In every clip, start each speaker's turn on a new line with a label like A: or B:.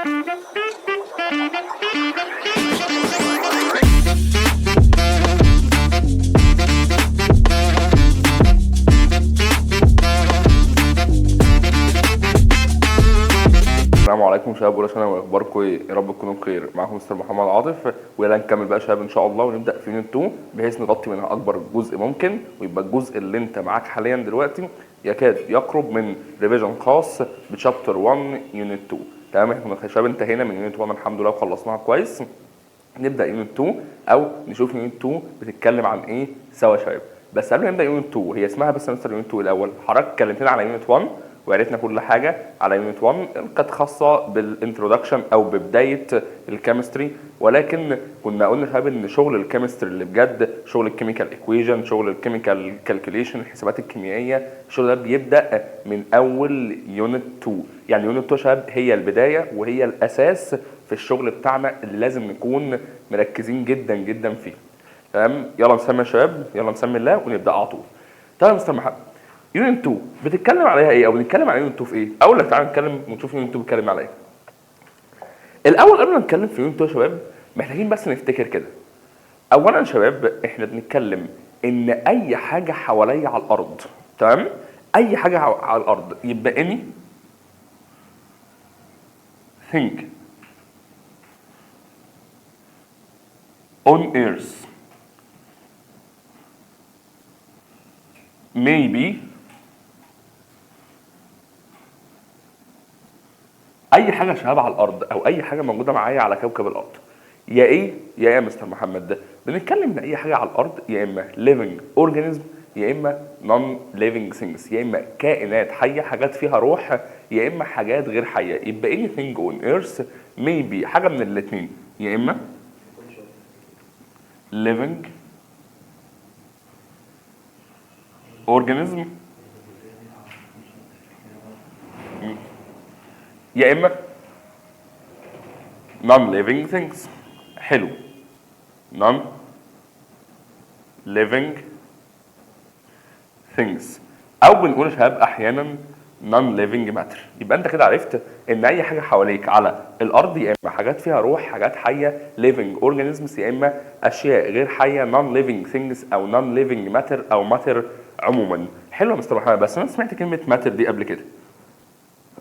A: السلام عليكم شباب اولى ثانوي، اخباركم ايه؟ يا رب تكونوا بخير. معاكم مستر محمد عاطف، ويلا نكمل بقى شباب ان شاء الله، ونبدا في يونت 2 بحيث نغطي منها اكبر جزء ممكن، ويبقى الجزء اللي انت معاك حاليا دلوقتي يكاد يقرب من ريفيجن خاص بشابتر 1 يونت 2. تمام، احنا كنا شباب انتهينا من يونت 1 الحمد لله وخلصناها كويس. نبدا يونت 2 او نشوف يونت 2 بتتكلم عن ايه سوا شباب. بس قبل ما نبدا يونت 2، هي اسمها بس مستر يونت 2 الاول. حضرتك اتكلمتنا على يونت 1 وعرفنا كل حاجه على يونت 1 كانت خاصه بالانترودكشن او ببدايه الكيمستري، ولكن كنا قلنا شباب ان شغل الكيمستري اللي بجد، شغل الكيميكال ايكويشن، شغل الكيميكال كالكوليشن، الحسابات الكيميائيه، الشغل ده بيبدا من اول يونت 2. يعني يونت 2 شباب هي البدايه وهي الاساس في الشغل بتاعنا اللي لازم نكون مركزين جدا جدا فيه. تمام، يلا نسمي يا شباب، يلا نسمي الله ونبدا على طول. تمام يا مستر محمد، يونت 2 بتتكلم عليها ايه، او بنتكلم على يونت 2 في ايه؟ اول لك تعالى نتكلم ونشوف يونت 2 بيتكلم على ايه. الاول قبل ما نتكلم في يونت 2 يا شباب محتاجين بس نفتكر كده. اولا يا شباب احنا بنتكلم ان اي حاجه حواليا على الارض، تمام، اي حاجه على الارض يبقى اني think on earth maybe اي حاجه شباب على الارض او اي حاجه موجوده معايا على كوكب الارض، يا ايه يا مستر محمد. ده بنتكلم ان اي حاجه على الارض يا اما living organism يا اما non living things، يا اما كائنات حيه حاجات فيها روح، يا اما حاجات غير حيه. يبقى anything on earth maybe حاجه من الاثنين، يا اما living organism يا اما non living things. حلو، non living things، او بنقول يا شباب احيانا non living matter. يبقى انت كده عرفت ان اي حاجه حواليك على الارض يا اما حاجات فيها روح، حاجات حيه living organisms، يا اما اشياء غير حيه non living things او non living matter او matter عموما. حلو يا مستر محمد، بس انا سمعت كلمه matter دي قبل كده.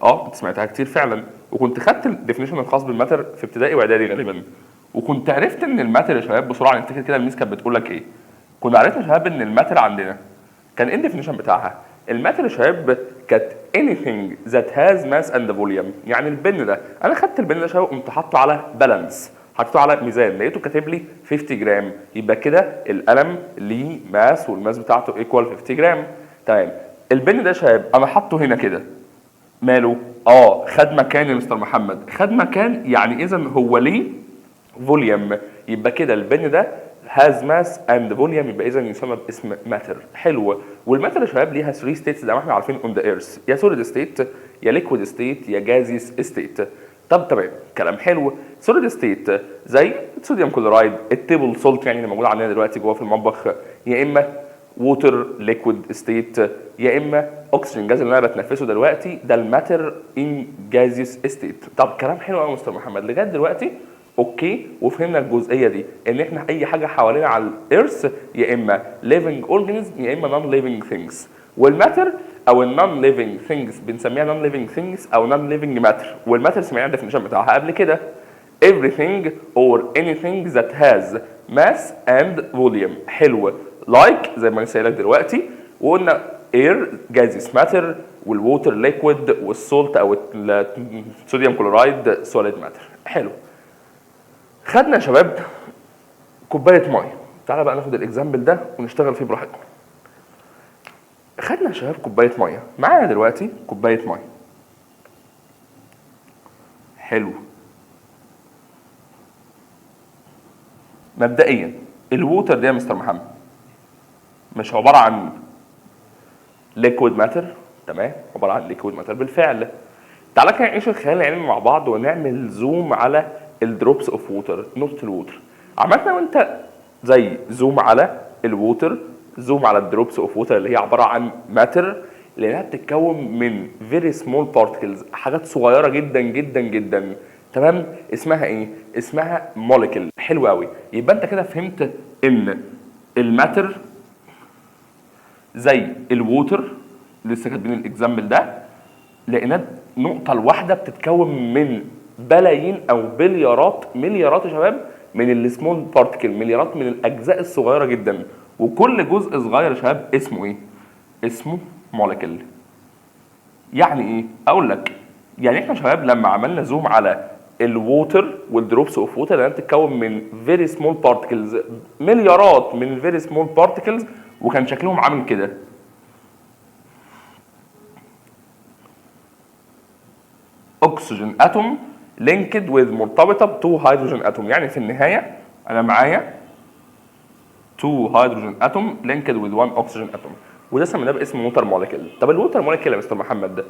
A: كنت سمعتها كتير فعلا، وكنت خدت الديفينيشن الخاص بالماتر في ابتدائي واعدادي غالبا، وكنت عرفت ان الماتر يا شباب بسرعه نفتكر كده الميس كانت بتقول لك ايه. كنا عرفنا يا شباب ان الماتر عندنا كان ايه الديفينيشن بتاعها. الماتر يا شباب كانت anything that has mass and volume. يعني البن ده انا خدت البن ده يا شباب قمت حاطه على بالانس، حطيته على ميزان، لقيته كاتب لي 50 جرام، يبقى كده القلم ليه ماس والماس بتاعته ايكوال 50 جرام. تمام، البن ده يا شباب انا حاطه هنا كده، ماله؟ خد مكان يا مستر محمد، خد مكان، يعني اذا هو ليه فوليوم، يبقى كده البن ده هاز ماس اند فوليوم، يبقى اذا يسمى باسم ماتر. حلو، والماتر يا شباب ليها 3 ستيتس زي ما احنا عارفين اون ذا ايرث، يا سوليد ستيت يا ليكويد ستيت يا جازيس ستيت. طب تمام، كلام حلو. سوليد ستيت زي الصوديوم كلورايد، التيبل سولت يعني اللي موجود عندنا دلوقتي جوه في المطبخ، يا اما ووتر ليكويد ستيت، يا اما اكسجين جاز اللي انا بتنفسه دلوقتي، ده الماتر ان جازيس ستيت. طب كلام حلو قوي يا مستر محمد لغايه دلوقتي، اوكي، وفهمنا الجزئيه دي ان احنا اي حاجه حوالينا على الارث يا اما living organism يا اما non living things. والماتر او النون ليفنج ثينجز بنسميها نون ليفنج ثينجز او نون ليفنج ماتر، والماتر سمعنا الديفينيشن بتاعها قبل كده، everything or anything that has mass and volume. حلو، like زي ما لسه قايل لك دلوقتي، وقلنا air gaseous matter، والووتر ليكويد، والسولت او الصوديوم كلورايد سوليد ماتر. حلو، خدنا يا شباب كوبايه ميه، تعالى بقى ناخد الاكزامبل ده ونشتغل فيه براحتنا. خدنا يا شباب كوبايه ميه، معانا دلوقتي كوبايه ميه. حلو، مبدئيا الووتر ده يا مستر محمد مش عباره عن ليكويد ماتر، تمام، عباره عن ليكويد ماتر بالفعل. تعالى كده نعيش الخيال العلمي مع بعض ونعمل زوم على الدروبس اوف ووتر، نقطه الووتر. عملنا وانت زي زوم على الووتر، زوم على الدروبس اوف ووتر اللي هي عباره عن ماتر، لانها بتتكون من فيري سمول بارتكلز، حاجات صغيره جدا جدا جدا. تمام. اسمها ايه؟ اسمها موليكيول. حلو قوي. يبقى انت كده فهمت ان الماتر زي الووتر، لسه كاتبين الاكزامبل ده، لقينا النقطه الواحده بتتكون من بلايين او بليارات، مليارات يا شباب، من السمول بارتكل، مليارات من الاجزاء الصغيره جدا، وكل جزء صغير يا شباب اسمه ايه؟ اسمه موليكيول. يعني ايه؟ اقول لك، يعني احنا شباب لما عملنا زوم على الووتر والدروبس اوف ووتر اللي بتتكون من فيري سمول بارتكلز، مليارات من الفيري سمول بارتكلز، وكان شكلهم عامل كده. اكسجين اتوم لينكد وذ، مرتبطه بتو هيدروجين اتوم. يعني في النهايه انا معايا تو هيدروجين اتوم لينكد وذ 1 اكسجين اتوم، وده سميناه باسم ووتر موليكيول. طب الووتر موليكيول يا مستر محمد ده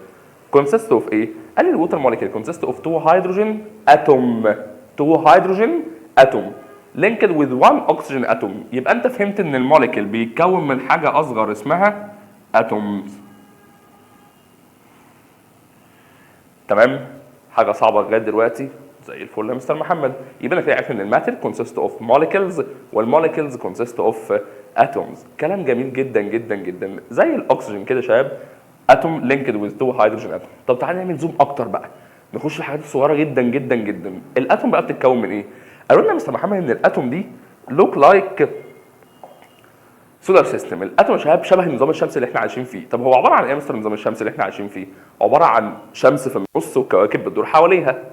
A: كونسيست اوف ايه؟ قال لي الووتر موليكيول كونسيست اوف تو هيدروجين اتوم، تو هيدروجين اتوم لينكد وذ 1 اكسجين اتوم. يبقى انت فهمت ان الموليكيول بيتكون من حاجه اصغر اسمها اتومز. تمام؟ حاجه صعبه لغايه دلوقتي زي الفل يا مستر محمد. يبقى انا كده عرفت ان الماتر كونسيست اوف موليكيولز، والموليكيولز كونسيست اوف اتومز. كلام جميل جدا جدا جدا، زي الاكسجين كده يا شباب، اتوم لينكد وذ تو هيدروجين اتوم. طب تعالى نعمل زوم اكتر بقى، نخش في الحاجات الصغيره جدا جدا جدا. الاتوم بقى بتتكون من ايه؟ قالوا لنا يا مستر محمد ان الاتوم دي لوك لايك سولار سيستم. الاتوم يا شباب شبه النظام الشمسي اللي احنا عايشين فيه. طب هو عباره عن ايه يا مستر النظام الشمسي اللي احنا عايشين فيه؟ عباره عن شمس في النص وكواكب بتدور حواليها.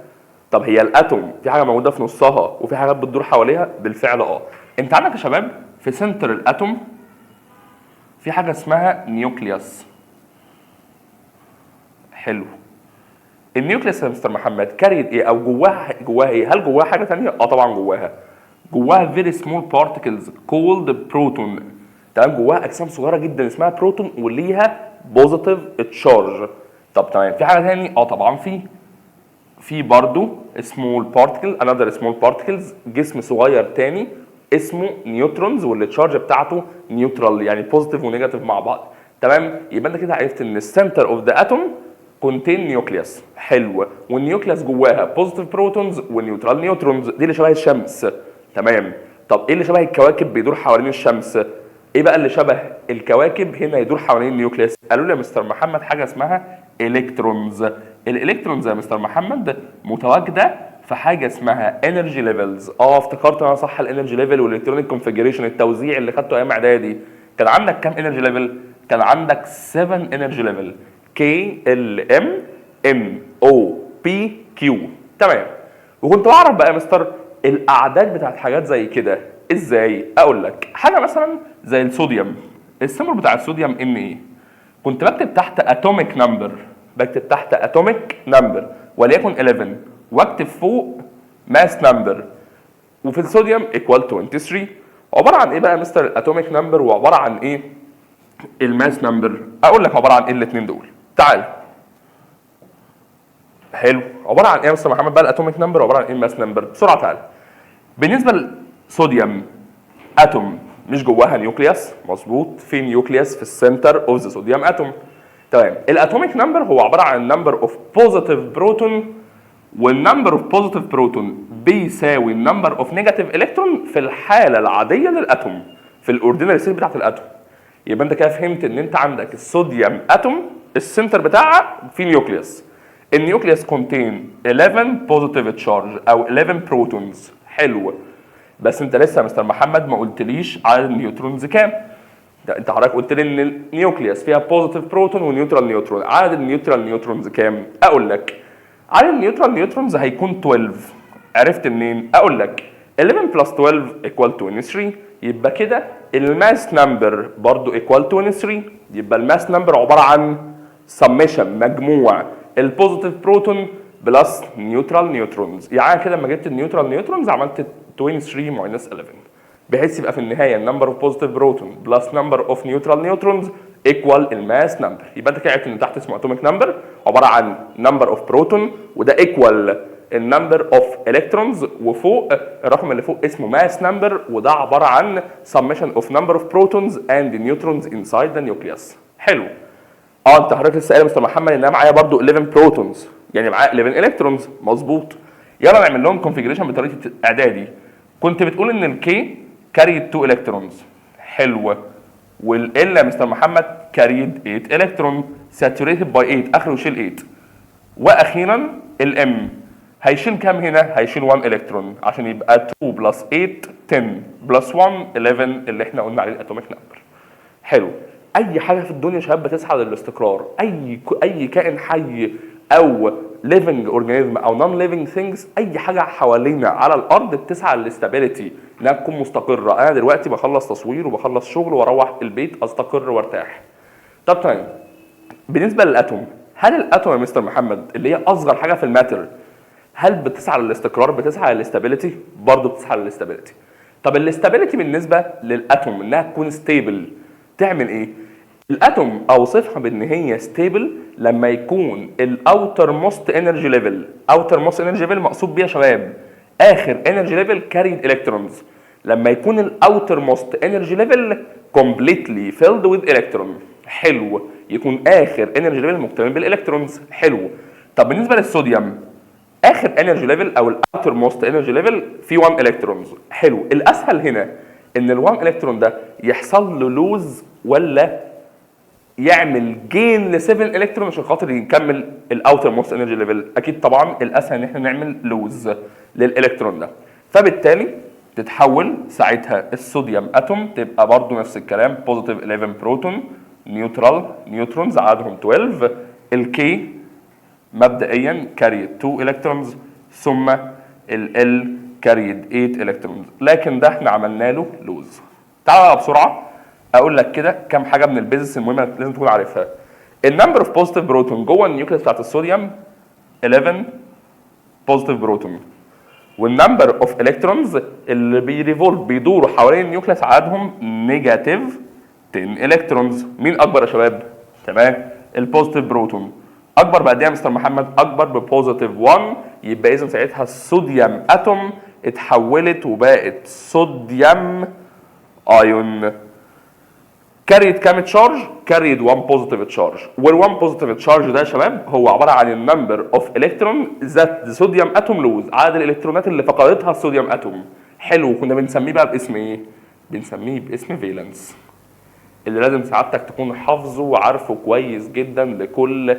A: طب هي الاتوم في حاجه موجوده في نصها وفي حاجات بتدور حواليها؟ بالفعل انت عندك يا شباب في سنتر الاتوم في حاجه اسمها نيوكليوس. حلو. النيوكليوس يا مستر محمد كاريد ايه او جواها ايه؟ هل جواها حاجه ثانيه؟ طبعا جواها فيري سمول بارتكلز كولد بروتون. تمام. جواها اجسام صغيره جدا اسمها بروتون وليها بوزيتيف تشارج. طب تمام، في حاجه ثانيه؟ طبعا في برضه سمول بارتكل، انذر سمول بارتكلز، جسم صغير تاني اسمه نيوترونز، والتشارج بتاعته نيوترال، يعني بوزيتيف ونيجاتيف مع بعض. تمام. يبقى انت كده عرفت ان السنتر اوف ذا اتوم كونتين نيوكليوس. حلو. والنيوكليوس جواها بوزيتيف بروتونز ونيوترال نيوترونز، دي اللي شبه الشمس. تمام. طب ايه اللي شبه الكواكب بيدور حوالين الشمس؟ ايه بقى اللي شبه الكواكب هنا يدور حوالين النيوكليوس؟ قالوا لي يا مستر محمد حاجه اسمها الكترونز. الالكترونز يا مستر محمد متواجده في حاجه اسمها انرجي ليفلز. افتكرت انا صح، الانرجي ليفل والالكترونيك كونفيجريشن، التوزيع اللي خدته ايام اعدادي. كان عندك كام انرجي ليفل؟ كان عندك 7 انرجي ليفل، كي ال ام ام او بي كيو. تمام. وكنت بعرف بقى يا مستر الاعداد بتاعت حاجات زي كده ازاي؟ اقول لك حاجه مثلا زي الصوديوم، السيمبل بتاع الصوديوم ان ايه؟ كنت بكتب تحت اتوميك نمبر، بكتب تحت اتوميك نمبر وليكن 11، واكتب فوق ماس نمبر. وفي الصوديوم ايكوال 23. عباره عن ايه بقى يا مستر الاتوميك نمبر وعباره عن ايه الماس نمبر؟ اقول لك عباره عن ايه الاثنين دول. تعال. حلو. عباره عن ايه يا مستر محمد بقى الاتوميك نمبر وعباره عن ايه الماس نمبر؟ بسرعه تعال. بالنسبه للصوديوم اتوم مش جواها نيوكليوس، مظبوط، في نيوكليوس في السنتر اوف ذا صوديوم اتوم. تمام. الاتوميك نمبر هو عباره عن نمبر اوف بوزيتيف بروتون، والنمبر اوف بوزيتيف بروتون بيساوي النمبر اوف نيجاتيف الكترون في الحاله العاديه للاتوم، في الاوردينري ستيت بتاعت الاتوم. يبقى انت كده فهمت ان انت عندك الصوديوم اتوم السنتر بتاعها في نيوكليوس. النيوكليوس كونتين 11 بوزيتيف تشارج او 11 بروتونز. حلو. بس انت لسه يا مستر محمد ما قلتليش عدد النيوترونز كام. انت حضرتك قلت لي ان النيوكليوس فيها بوزيتيف بروتون ونيوترال نيوترون، عدد النيوترال نيوترونز كام؟ اقول لك عدد النيوترال نيوترونز هيكون 12. عرفت منين؟ اقول لك 11 بلس 12 ايكوال 23. يبقى كده الماس نمبر برضو ايكوال 23. يبقى الماس نمبر عباره عن سميشن، مجموع البوزيتيف بروتون بلس نيوترال نيوترونز. يعني كده لما جبت النيوترال نيوترونز عملت 23 ماينس 11، بحيث يبقى في النهايه النمبر اوف بوزيتيف بروتون بلس نمبر اوف نيوترال نيوترونز ايكوال الماس نمبر. يبقى انت كده عرفت ان تحت اسمه اتوميك نمبر عباره عن نمبر اوف بروتون، وده ايكوال النمبر اوف الكترونز، وفوق الرقم اللي فوق اسمه ماس نمبر، وده عباره عن summation of number of protons and neutrons inside the nucleus. حلو. انت حضرتك لسه قايل يا مستر محمد ان انا معايا برضو 11 بروتونز، يعني معايا 11 الكترونز، مظبوط. يلا نعمل لهم كونفيجريشن بطريقه اعدادي. كنت بتقول ان الكي كاريد 2 الكترونز، حلوه، والال يا مستر محمد كاريد 8 الكترون ساتوريتد باي 8، اخره يشيل 8. واخيرا الام هيشيل كام هنا؟ هيشيل 1 الكترون عشان يبقى 2 بلس 8 10 بلس 1 11 اللي احنا قلنا عليه الاتوميك نمبر. حلو. اي حاجه في الدنيا يا شباب بتسعى للاستقرار، اي كائن حي او living organism او non living things، اي حاجه حوالينا على الارض بتسعى للاستابيليتي، انها تكون مستقره. انا دلوقتي بخلص تصوير وبخلص شغل واروح البيت استقر وارتاح. طب طيب بالنسبه للاتوم، هل الاتوم يا مستر محمد اللي هي اصغر حاجه في الماتر هل بتسعى للاستقرار؟ بتسعى للاستابيليتي؟ برضه بتسعى للاستابيليتي. طب الاستابيليتي بالنسبه للاتوم انها تكون ستيبل تعمل ايه؟ الاتوم اوصفها بان هي ستيبل لما يكون الاوتر موست انرجي ليفل، اوتر موست انرجي ليفل مقصود بيها يا شباب اخر انرجي ليفل كاريد الكترونز، لما يكون الاوتر موست انرجي ليفل كومبليتلي فيلد وذ الكترون، حلو، يكون اخر انرجي ليفل مكتمل بالالكترونز، حلو. طب بالنسبه للصوديوم اخر انرجي ليفل او الاوتر موست انرجي ليفل فيه 1 الكترونز، حلو. الاسهل هنا ان ال1 الكترون ده يحصل له لوز ولا يعمل جين ل 7 الكترون عشان خاطر يكمل الاوتر موست انرجي ليفل؟ اكيد طبعا الاسهل ان احنا نعمل لوز للالكترون ده، فبالتالي تتحول ساعتها الصوديوم اتوم تبقى برضو نفس الكلام بوزيتيف 11 بروتون، نيوترال نيوترونز عددهم 12، الكي مبدئيا كاريد 2 الكترونز، ثم ال كاريد 8 الكترونز، لكن ده احنا عملنا له لوز. تعالى بسرعه اقول لك كده كام حاجه من البيزنس المهمه لازم تكون عارفها. النمبر اوف بوزيتيف بروتون جوه النيوكليس بتاعت الصوديوم 11 بوزيتيف بروتون، والنمبر اوف الكترونز اللي بيدوروا حوالين النيوكليس عددهم نيجاتيف 10 الكترونز. مين اكبر يا شباب؟ تمام، البوزيتيف بروتون. اكبر بقد ايه يا مستر محمد؟ اكبر ببوزيتيف 1، يبقى اذا ساعتها الصوديوم اتوم اتحولت وبقت صوديوم ايون. كاريد كام تشارج؟ كاريد 1 بوزيتيف تشارج، وال1 بوزيتيف تشارج ده يا شباب هو عباره عن النمبر اوف الكترون ذات صوديوم اتوم لوز، عدد الالكترونات اللي فقدتها الصوديوم اتوم. حلو. كنا بنسميه بقى باسم ايه؟ بنسميه باسم فالنس، اللي لازم سعادتك تكون حافظه وعارفه كويس جدا لكل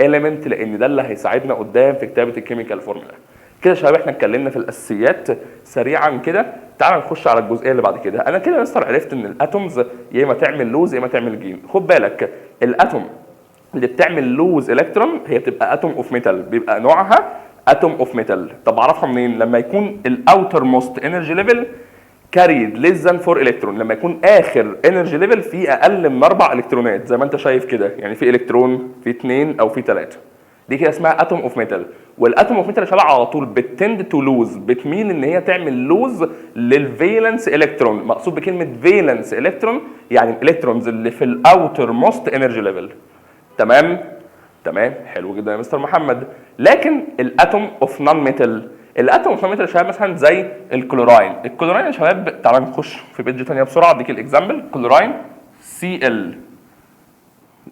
A: element، لان ده اللي هيساعدنا قدام في كتابه الكيميكال فورمولا. كده يا شباب احنا اتكلمنا في الاساسيات سريعا كده. تعال نخش على الجزئيه اللي بعد كده. انا كده يا مستر عرفت ان الاتومز يا اما تعمل لوز يا اما تعمل جين. خد بالك الاتوم اللي بتعمل لوز الكترون هي بتبقى اتوم اوف ميتال، بيبقى نوعها اتوم اوف ميتال. طب اعرفها منين؟ لما يكون الاوتر موست انرجي ليفل كاريد ليس ذان 4 الكترون، لما يكون اخر انرجي ليفل فيه اقل من 4 الكترونات زي ما انت شايف كده، يعني في الكترون في 2 او في 3، دي كده اسمها اتوم اوف ميتال. والاتوم اوف ميتال يا شباب على طول بتند تو لوز، بتميل ان هي تعمل لوز للفالنس الكترون. مقصود بكلمه فالنس الكترون يعني الالكترونز اللي في الاوتر موست انرجي ليفل. تمام تمام، حلو جدا يا مستر محمد. لكن الاتوم اوف نون ميتال، الاتوم اوف نون ميتال يا شباب مثلا زي الكلوراين. الكلوراين يا شباب تعالى نخش في بيج ثانيه بسرعه اديك الاكزامبل. كلوراين Cl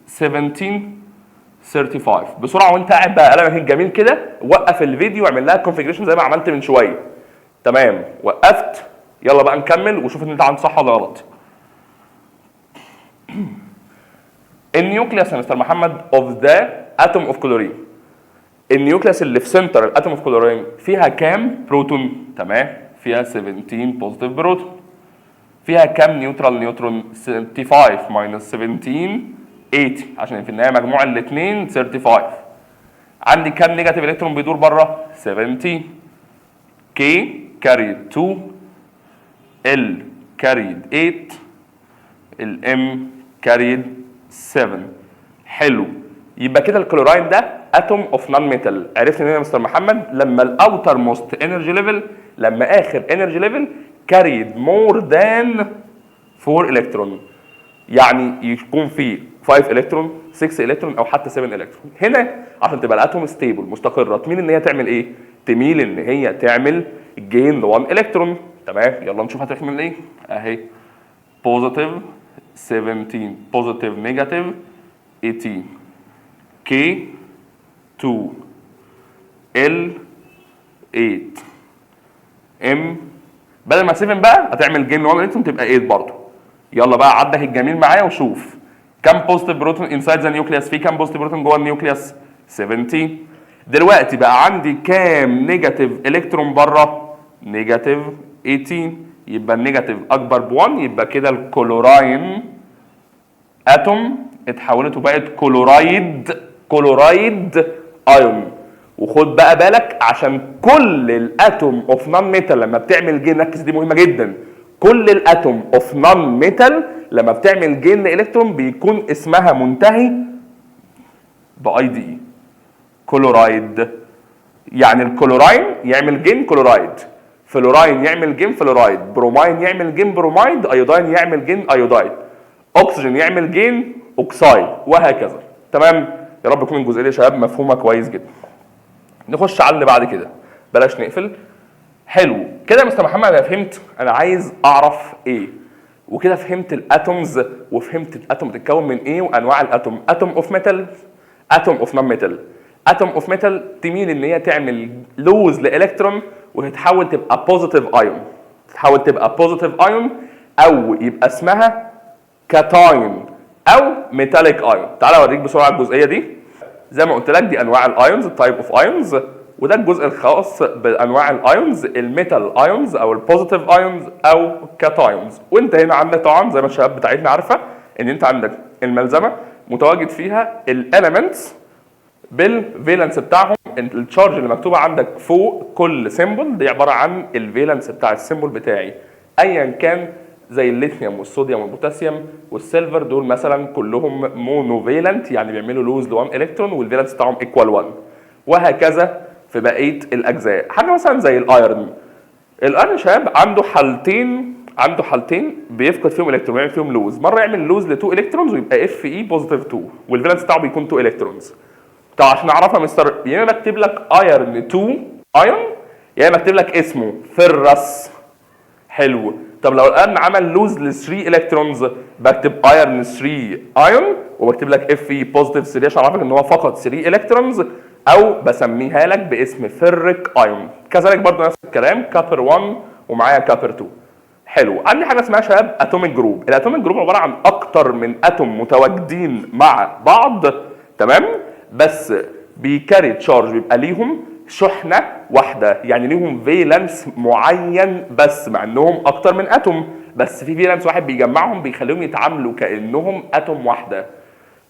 A: 1735 بسرعه وانت قاعد بقى قلمك الجميل كده، وقف الفيديو واعمل لها كونفيجريشن زي ما عملت من شويه. تمام، وقفت، يلا بقى نكمل وشوف ان انت عندك صح ولا غلط. النيوكليوس يا مستر محمد اوف ذا اتوم اوف كلورين، النيوكليوس اللي في سنتر الاتوم اوف كلورين فيها كام بروتون؟ تمام، فيها 17 بوزيتيف بروتون. فيها كام نيوترال نيوترون؟ 75 ماينس 17 80، عشان في النهايه مجموع الاثنين 35. عندي كام نيجاتيف الكترون بيدور بره؟ 17. كي كاريد 2، ال كاريد 8، الام كاريد 7. حلو، يبقى كده الكلوراين ده اتوم اوف نون ميتال. عرفت منين يا مستر محمد؟ لما الاوتر موست انرجي ليفل، لما اخر انرجي ليفل كاريد مور ذان 4 الكترون، يعني يكون في 5 الكترون 6 الكترون او حتى 7 الكترون. هنا عشان تبقى الاتوم ستيبل مستقره تميل ان هي تعمل ايه؟ تميل ان هي تعمل جين ل 1 الكترون. تمام، يلا نشوف هتعمل ايه. اهي بوزيتيف 17 بوزيتيف نيجاتيف 18 كي 2 ال 8 ام، بدل ما 7 بقى هتعمل جين 1 الكترون تبقى 8 برضه. يلا بقى عدك الجميل معايا وشوف كام بوزيتيف بروتون انسايد ذا نيوكليوس، في كام بوزيتيف بروتون جوه النيوكليوس؟ 17. دلوقتي بقى عندي كام نيجاتيف الكترون بره؟ نيجاتيف 18. يبقى النيجاتيف اكبر ب1، يبقى كده الكلوراين اتوم اتحولت وبقت كلورايد ايون. وخد بقى بالك عشان كل الاتوم اوف نون ميتال لما بتعمل جين، ركز دي مهمه جدا، كل الاتوم اوف نون ميتال لما بتعمل جين لالكترون بيكون اسمها منتهي باي دي، كلورايد. يعني الكلوراين يعمل جين كلورايد، فلوراين يعمل جين فلورايد، بروماين يعمل جين برومايد، ايوداين يعمل جين ايودايد، اكسجين يعمل جين اوكسايد، وهكذا. تمام؟ يا رب تكون الجزئيه دي يا شباب مفهومه كويس جدا. نخش على اللي بعد كده، بلاش نقفل. حلو كده يا مستر محمد، انا فهمت انا عايز اعرف ايه، وكده فهمت الاتومز وفهمت الاتوم بتتكون من ايه وانواع الاتوم. اتوم اوف ميتال، اتوم اوف نون ميتال. اتوم اوف ميتال تميل ان هي تعمل لوز لالكترون وتتحول تبقى بوزيتيف ايون، تتحول تبقى بوزيتيف ايون، او يبقى اسمها كاتاين او ميتاليك ايون. تعالى اوريك بسرعه الجزئيه دي. زي ما قلت لك دي انواع الايونز، التايب اوف ايونز، وده الجزء الخاص بانواع الايونز، الميتال ايونز او البوزيتيف ايونز او كاتايونز. وانت هنا عندك طبعا زي ما الشباب بتاعتنا عارفه ان انت عندك الملزمه متواجد فيها الاليمنتس بالفالنس بتاعهم. التشارج اللي مكتوبه عندك فوق كل سيمبل دي عباره عن الفالنس بتاع السيمبل بتاعي، ايا كان، زي الليثيوم والصوديوم والبوتاسيوم والسيلفر، دول مثلا كلهم مونوفالنت يعني بيعملوا لوز ل1 الكترون والفالنس بتاعهم ايكوال 1، وهكذا في بقيه الاجزاء. حاجه مثلا زي الايرن. الايرن شباب عنده حالتين بيفقد فيهم الكترون، بيعمل فيهم لوز. مره يعمل لوز ل2 الكترونز ويبقى اف اي بوزيتيف 2 والفالنس بتاعه بيكون 2 الكترونز. طب عشان اعرفها مستر، يا اما بكتب لك ايرن 2 ايون، يا اما بكتب لك اسمه فيرس. حلو. طب لو الان عمل لوز ل 3 الكترونز بكتب ايرن 3 ايون وبكتب لك اف اي بوزيتيف 3 عشان اعرفك ان هو فقط 3 الكترونز، او بسميها لك باسم فيريك ايون. كذلك برضه نفس الكلام كابر 1 ومعايا كابر 2. حلو. عندي حاجه اسمها شباب اتوميك جروب. الاتوميك جروب عباره عن اكتر من اتوم متواجدين مع بعض، تمام، بس بيكاري تشارج، بيبقى ليهم شحنه واحده، يعني ليهم فالنس معين، بس مع انهم اكتر من اتوم بس في فالنس واحد بيجمعهم بيخليهم يتعاملوا كانهم اتوم واحده.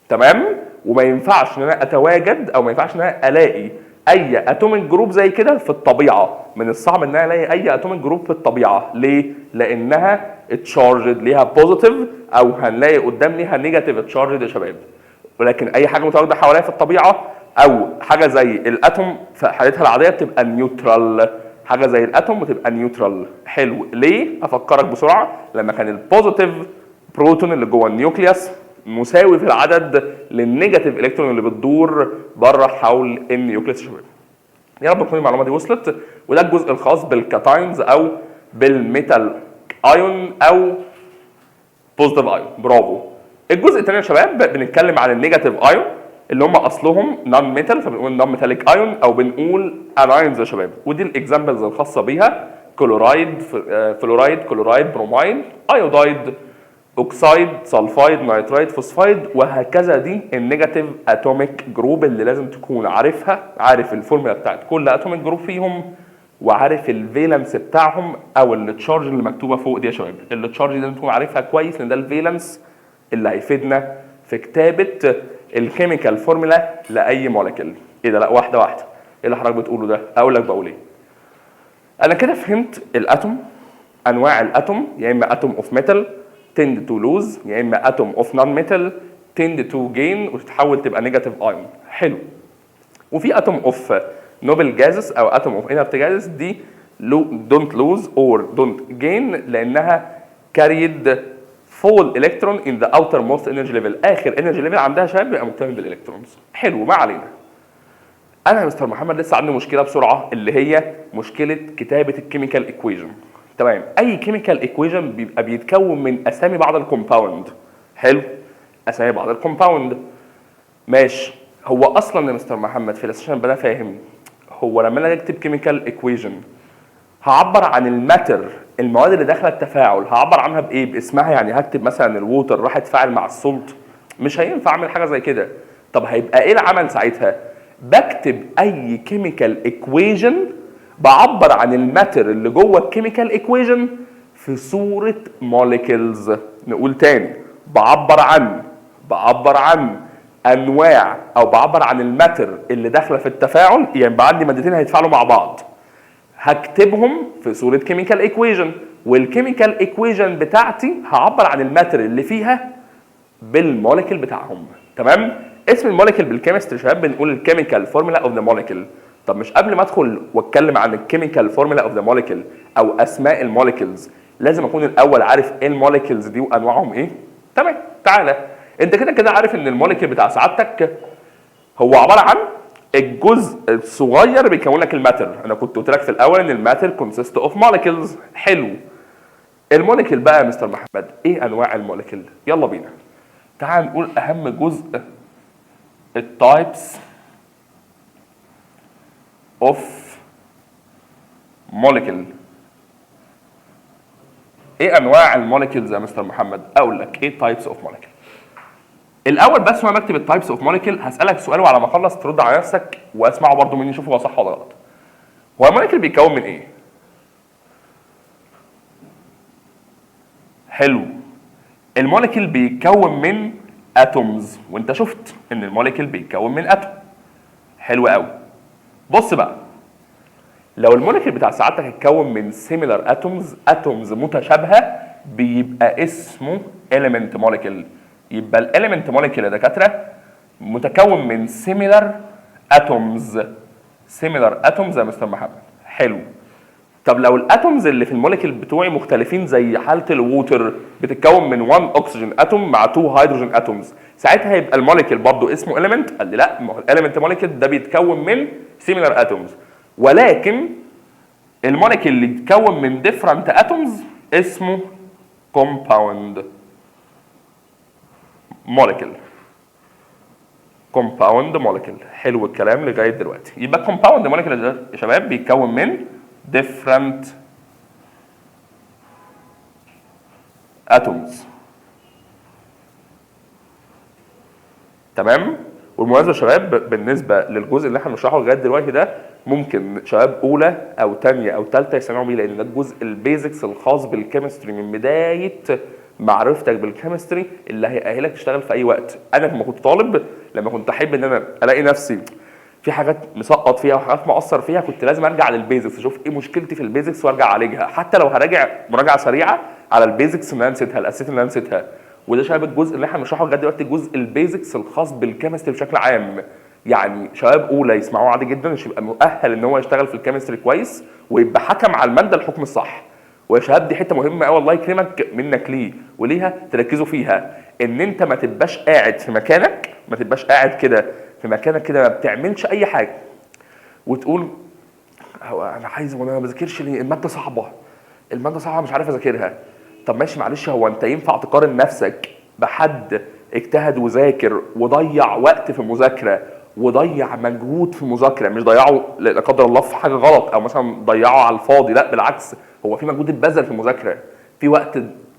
A: تمام؟ وما ينفعش ان انا اتواجد او ما ينفعش ان انا الاقي اي اتوميك جروب زي كده في الطبيعه. من الصعب ان انا الاقي اي اتوميك جروب في الطبيعه. ليه؟ لانها اتشارجد، ليها بوزيتيف او هنلاقي قدام ليها نيجاتيف اتشارجد يا شباب. ولكن اي حاجه متواجده حواليها في الطبيعه او حاجه زي الاتوم في حالتها العاديه بتبقى نيوترال، حاجه زي الاتوم بتبقى نيوترال. حلو. ليه؟ افكرك بسرعه. لما كان البوزيتيف بروتون اللي جوه النيوكليوس مساوي في العدد للنيجاتيف الكترون اللي بتدور بره حول النيوكليوس. شباب يا رب تكون المعلومه دي وصلت. وده الجزء الخاص بالكاتاينز او بالميتال ايون او بوزيتيف ايون. برافو. الجزء الثاني يا شباب بنتكلم عن النيجاتيف ايون اللي هم اصلهم نون ميتال، فبنقول نون ميتاليك ايون او بنقول اناينز يا شباب. ودي الاكزامبلز الخاصه بيها: كلورايد، فلورايد، كلورايد، برومايد، ايودايد، اوكسايد، سلفايد، نيترايد، فوسفايد، وهكذا. دي النيجاتيف اتوميك جروب اللي لازم تكون عارفها، عارف الفورمولا بتاعت كل اتوميك جروب فيهم وعارف الفالنس بتاعهم او التشارج اللي مكتوبه فوق دي يا شباب. التشارج دي لازم تكون عارفها كويس لان ده الفالنس اللي هيفيدنا في كتابه الكيميكال فورمولا لاي مولكيول. ايه ده؟ لا، واحده واحده. ايه اللي حضرتك بتقوله ده؟ اقول لك بقول ايه. انا كده فهمت الاتوم، انواع الاتوم، يا اما اتوم اوف ميتال tend to lose، يا اما اتوم اوف نون ميتال tend to gain وتتحول تبقى نيجاتيف ايون. حلو. وفي اتوم اوف نوبل جازز او اتوم اوف انرت جازز، دي don't lose or don't gain لانها carried full electron in the outermost energy level. اخر energy level عندها شباب بيبقى مكتمل بالالكترونز. حلو. ما علينا. انا يا مستر محمد لسه عندي مشكله بسرعه، اللي هي مشكله كتابه الكيميكال ايكويشن. تمام. اي كيميكال ايكويشن بيبقى بيتكون من اسامي بعض الكومباوند. حلو. اسامي بعض الكومباوند. ماشي. هو اصلا يا مستر محمد في الاساس انا فاهم، هو لما انا اكتب كيميكال ايكويشن هعبر عن الماتر، المواد اللي داخله التفاعل هعبر عنها بايه؟ باسمها. يعني هكتب مثلا الووتر راح يتفاعل مع السولت، مش هينفع اعمل حاجه زي كده. طب هيبقى ايه العمل ساعتها؟ بكتب اي كيميكال ايكويشن بعبر عن الماتر اللي جوه الكيميكال ايكويشن في صوره موليكيولز. نقول تاني، بعبر عن انواع او بعبر عن الماتر اللي داخله في التفاعل. يعني يبقى عندي مادتين هيتفاعلوا مع بعض، هكتبهم في صوره كيميكال ايكويشن، والكيميكال ايكويشن بتاعتي هعبر عن الماتر اللي فيها بالموليكيول بتاعهم. تمام؟ اسم الموليكيول بالكيمستري شباب بنقول الكيميكال فورمولا اوف ذا موليكيول. طب مش قبل ما ادخل واتكلم عن الكيميكال فورمولا اوف ذا موليكيول او اسماء الموليكيولز لازم اكون الاول عارف ايه الموليكيولز دي وانواعهم ايه؟ تمام، تعالى انت كده كده عارف ان الموليكيول بتاع سعادتك هو عباره عن الجزء الصغير بيكون لك الماتر. انا كنت قلت لك في الاول ان الماتر كونسيست اوف موليكيولز. حلو، الموليكيول بقى يا مستر محمد ايه انواع الموليكيول؟ يلا بينا تعال نقول اهم جزء، التايبس اوف موليكيول. ايه انواع الموليكيولز يا مستر محمد؟ اقول لك ايه تايبس اوف موليكيول. الاول بس وانا بكتب التايبس اوف موليكيول هسالك سؤال وعلى ما اخلص ترد على نفسك واسمعه برضو مني شوف هو صح ولا غلط. هو الموليكيول بيتكون من ايه؟ حلو، الموليكيول بيتكون من اتومز، وانت شفت ان الموليكيول بيتكون من اتوم. حلو قوي. بص بقى، لو الموليكيول بتاع سعادتك اتكون من سيميلار اتومز متشابهه بيبقى اسمه element molecule. يبقى الاليمنت موليكيول يا دكاتره متكون من سيميلار اتومز يا مستر محمد. حلو. طب لو الاتومز اللي في الموليكيول بتوعي مختلفين زي حاله الووتر بتتكون من 1 اكسجين اتوم مع 2 هيدروجين اتومز، ساعتها هيبقى الموليكيول برضه اسمه اليمنت؟ قال لي لا، ما هو الاليمنت موليكيول ده بيتكون من سيميلار اتومز، ولكن الموليكيول اللي بيتكون من ديفرنت اتومز اسمه كومباوند موليكيول. حلو الكلام لغايه دلوقتي. يبقى كومباوند موليكيول يا شباب بيتكون من different atoms. تمام؟ والمناسبه يا شباب بالنسبه للجزء اللي احنا بنشرحه لغايه دلوقتي ده ممكن شباب اولى او ثانيه او ثالثه يسمعوا بيه، لان ده الجزء البيزكس الخاص بالكيمستري من بدايه معرفتك بالكيمستري اللي هيأهلك تشتغل في اي وقت. انا لما كنت طالب، لما كنت احب ان انا الاقي نفسي في حاجات مسقط فيها وحاجات مقصر فيها، كنت لازم ارجع للبيزكس اشوف ايه مشكلتي في البيزكس وارجع اعالجها، حتى لو هراجع مراجعه سريعه على البيزكس اللي انا نسيتها، الاساسيات اللي انا نسيتها. وده شباب الجزء اللي احنا بنشرحه لغايه دلوقتي، جزء البيزكس الخاص بالكيمستري بشكل عام. يعني شباب اولى يسمعوه عادي جدا مش يبقى مؤهل ان هو يشتغل في الكيمستري كويس ويبقى حكم على الماده الحكم الصح. ويا شباب دي حته مهمه قوي الله يكرمك منك ليه وليها تركزوا فيها، ان انت ما تبقاش قاعد في مكانك، ما تبقاش قاعد كده في مكانك كده ما بتعملش اي حاجه وتقول هو انا عايز وانا ما بذاكرش ليه؟ الماده صعبه مش عارف اذاكرها. طب ماشي معلش، هو انت ينفع تقارن نفسك بحد اجتهد وذاكر وضيع وقت في المذاكره وضيع مجهود في المذاكره، مش ضيعه لا قدر الله في حاجه غلط او مثلا ضيعه على الفاضي، لا بالعكس، هو في مجهود اتبذل في المذاكره، في وقت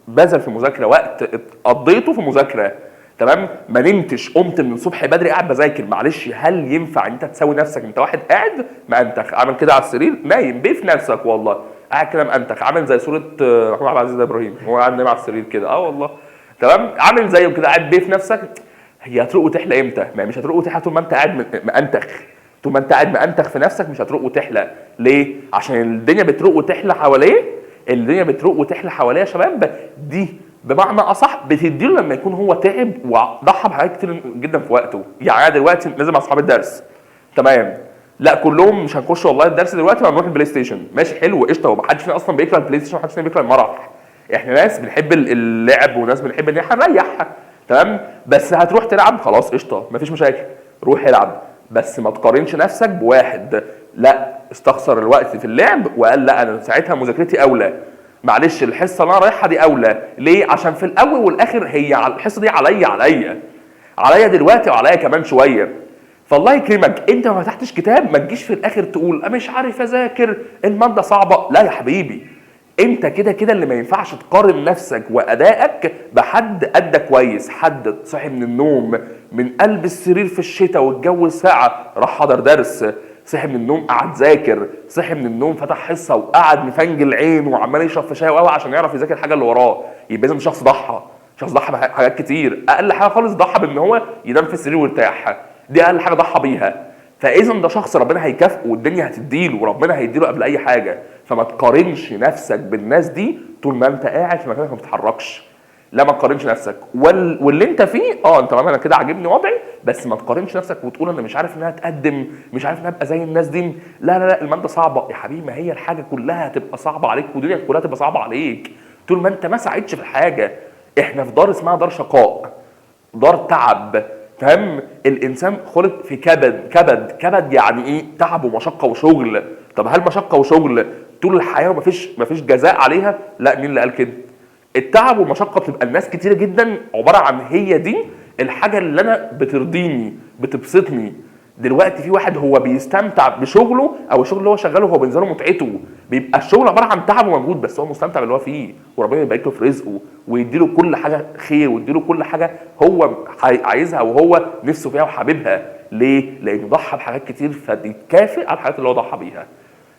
A: اتبذل في المذاكره، وقت قضيته في المذاكره. تمام؟ ما نمتش، قمت من الصبح بدري قاعد بذاكر، معلش هل ينفع انت تساوي نفسك؟ انت واحد قاعد مأنتخ عامل كده على السرير نايم بيه في نفسك، والله قاعد كده مأنتخ عامل زي صوره محمود عبد العزيز ابراهيم هو قاعد نايم على السرير كده، والله تمام، عامل زيه كده قاعد بيه في نفسك. هي هتروق وتحلى امتى؟ ما مش هتروق وتحلى طول ما انت قاعد مأنتخ، طول ما انت قاعد مأنتخ في نفسك مش هتروق وتحلى. ليه؟ عشان الدنيا بتروق وتحلى حواليه، يا شباب. دي بمعنى اصح بتديله لما يكون هو تعب وضحى بحاجات كتير جدا في وقته. يعني انا دلوقتي لازم اصحاب الدرس، تمام، لا كلهم مش هنخش والله الدرس دلوقتي وهنروح البلاي ستيشن، ماشي حلو قشطه، ومحدش فينا اصلا بيكره البلاي ستيشن ومحدش فينا بيكره المرح، احنا ناس بنحب اللعب وناس بنحب ان احنا نريح، تمام. بس هتروح تلعب خلاص قشطه مفيش مشاكل، روح العب، بس ما تقارنش نفسك بواحد لا استخسر الوقت في اللعب وقال لا انا ساعتها مذاكرتي اولى. معلش الحصه اللي انا رايحها دي اولى، ليه؟ عشان في الاول والاخر هي الحصه دي عليا دلوقتي وعليا كمان شويه، فالله يكرمك انت ما فتحتش كتاب ما تجيش في الاخر تقول مش عارف اذاكر الماده صعبه. لا يا حبيبي، انت كده كده اللي ما ينفعش تقارن نفسك وادائك بحد ادى كويس. حد صحي من النوم من قلب السرير في الشتاء والجو ساعه راح حضر درس، صحي من النوم قعد ذاكر، صحي من النوم فتح حصه وقعد مفنجل عين وعمال يشرب في شاي وقهوه عشان يعرف يذاكر الحاجه اللي وراه، يبقى لازم شخص ضحى. شخص ضحى بحاجات كتير، اقل حاجه خالص ضحى بان هو ينام في السرير ويرتاح، دي اقل حاجه ضحى بيها. فاذا ده شخص ربنا هيكافئه والدنيا هتديله وربنا هيديله قبل اي حاجه. فما تقارنش نفسك بالناس دي طول ما انت قاعد في مكانك ما بتتحركش. لا ما تقارنش نفسك واللي انت فيه انت تمام انا كده عاجبني وضعي، بس ما تقارنش نفسك وتقول انا مش عارف انها اتقدم، مش عارف انها ابقى زي الناس دي. لا لا لا، الماده صعبه يا حبيبي، ما هي الحاجه كلها هتبقى صعبه عليك والدنيا كلها تبقى صعبه عليك طول ما انت ما ساعدتش في الحاجه. احنا في دار اسمها دار شقاء، دار تعب، فاهم؟ الانسان خلق في كبد يعني ايه؟ تعب ومشقه وشغل. طب هل مشقه وشغل طول الحياه ومفيش جزاء عليها؟ لا، مين اللي قال كده؟ التعب والمشقه بتبقى الناس كتيره جدا عباره عن هي دي الحاجه اللي انا بترضيني بتبسطني. دلوقتي في واحد هو بيستمتع بشغله او الشغل اللي هو شغاله هو بالنسبه له متعته، بيبقى الشغل عباره عن تعب ومجهود بس هو مستمتع باللي هو فيه، وربنا يبارك له في رزقه ويديله كل حاجه خير ويديله كل حاجه هو عايزها وهو نفسه فيها وحاببها. ليه؟ لانه ضحى بحاجات كتير فبيتكافئ على الحاجات اللي هو ضحى بيها.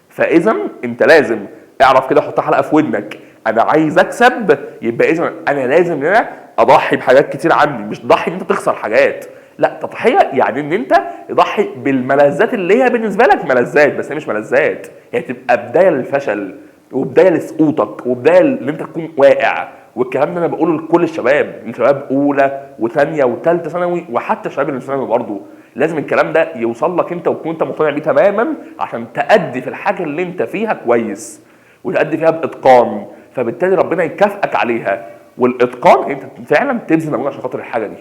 A: فاذا انت لازم اعرف كده، حط حلقه في ودنك، انا عايز اكسب، يبقى اذا انا لازم ان انا اضحي بحاجات كتير عندي. مش تضحي ان انت تخسر حاجات، لا، تضحيه يعني ان انت تضحي بالملذات اللي هي بالنسبه لك ملذات بس هي مش ملذات، يعني تبقى بدايه للفشل وبدايه لسقوطك وبدايه ان انت تكون واقع. والكلام ده انا بقوله لكل الشباب اولى وثانيه وثالثه ثانوي وحتى الشباب اللي في ثانوي برضه. لازم الكلام ده يوصل لك انت وتكون انت مقتنع بيه تماما عشان تأدي في الحاجه اللي انت فيها كويس وتأدي فيها باتقان، فبالتالي ربنا يكافئك عليها. والاتقان انت فعلا تبذل مجهود عشان خاطر الحاجه دي.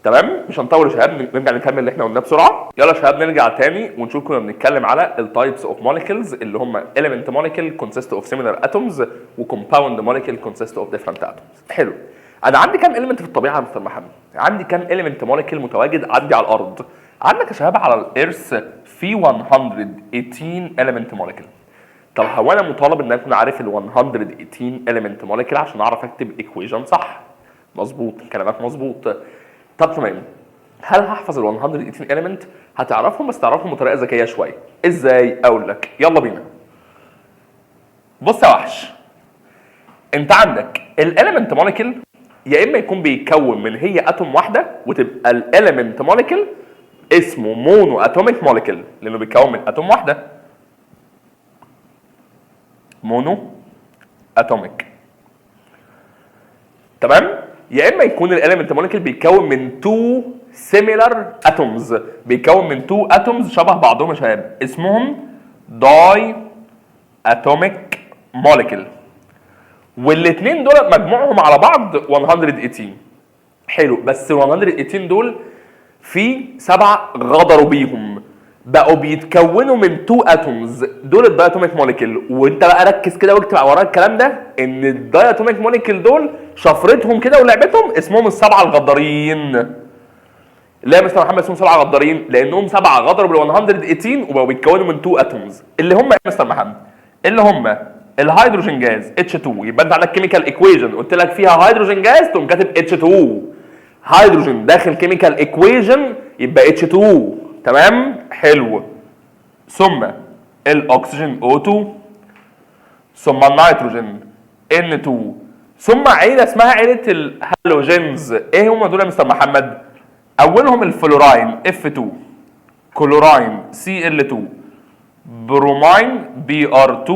A: تمام؟ مش هنطول يا شباب، نرجع نكمل اللي احنا قلناه بسرعه. يلا يا شباب نرجع تاني ونشوف كنا بنتكلم على التايبس اوف موليكيولز اللي هم element molecule consist of similar atoms و compound molecule consist of different atoms. حلو. انا عندي كام element في الطبيعه يا مستر محمد؟ عندي كام element molecule متواجد عندي على الارض؟ عندك يا شباب على الارث في 118 element molecule. طب هو انا مطالب ان اكون عارف ال 118 element molecule عشان اعرف اكتب equation صح؟ مظبوط، كلامك مظبوط. طب تمام، هل هحفظ ال 118 element؟ هتعرفهم بس تعرفهم بطريقه ذكيه شويه. ازاي؟ اقول لك، يلا بينا. بص يا وحش، انت عندك الاليمنت موليكيول يا اما يكون بيتكون من هي اتوم واحده وتبقى الاليمنت موليكيول اسمه مونو اتوميك موليكيول لانه بيتكون من اتوم واحده، مونو اتوميك. تمام؟ يا اما يكون الاليمنت موليكيول بيتكون من 2 سيميلار اتومز، بيتكون من 2 اتومز شبه بعضهم يا شباب اسمهم داي اتوميك موليكيول، والاثنين دول مجموعهم على بعض 118. حلو، بس ال 118 دول في 7 غدروا بيهم بقوا بيتكونوا من 2 اتومز، دول الداياتوميك موليكيول. وانت بقى ركز كده واكتب ورايا الكلام ده، ان الداياتوميك موليكيول دول شفرتهم كده ولعبتهم اسمهم السبعه الغدارين. ليه يا مستر محمد اسمهم 7 غدارين؟ لانهم 7 غدروا بال 118 وبقوا بيتكونوا من 2 اتومز اللي هم يا مستر محمد اللي هم الهيدروجين جاز H2. يبقى انت عندك كيميكال ايكويشن قلت لك فيها هيدروجين جاز تقوم كاتب H2، هيدروجين داخل كيميكال ايكويشن يبقى H2. تمام؟ حلو. ثم الاكسجين O2 ثم النيتروجين N2 ثم عيله اسمها عيله الهالوجينز. ايه هم دول يا مستر محمد؟ اولهم الفلوراين F2، كلوراين Cl2، برومين Br2،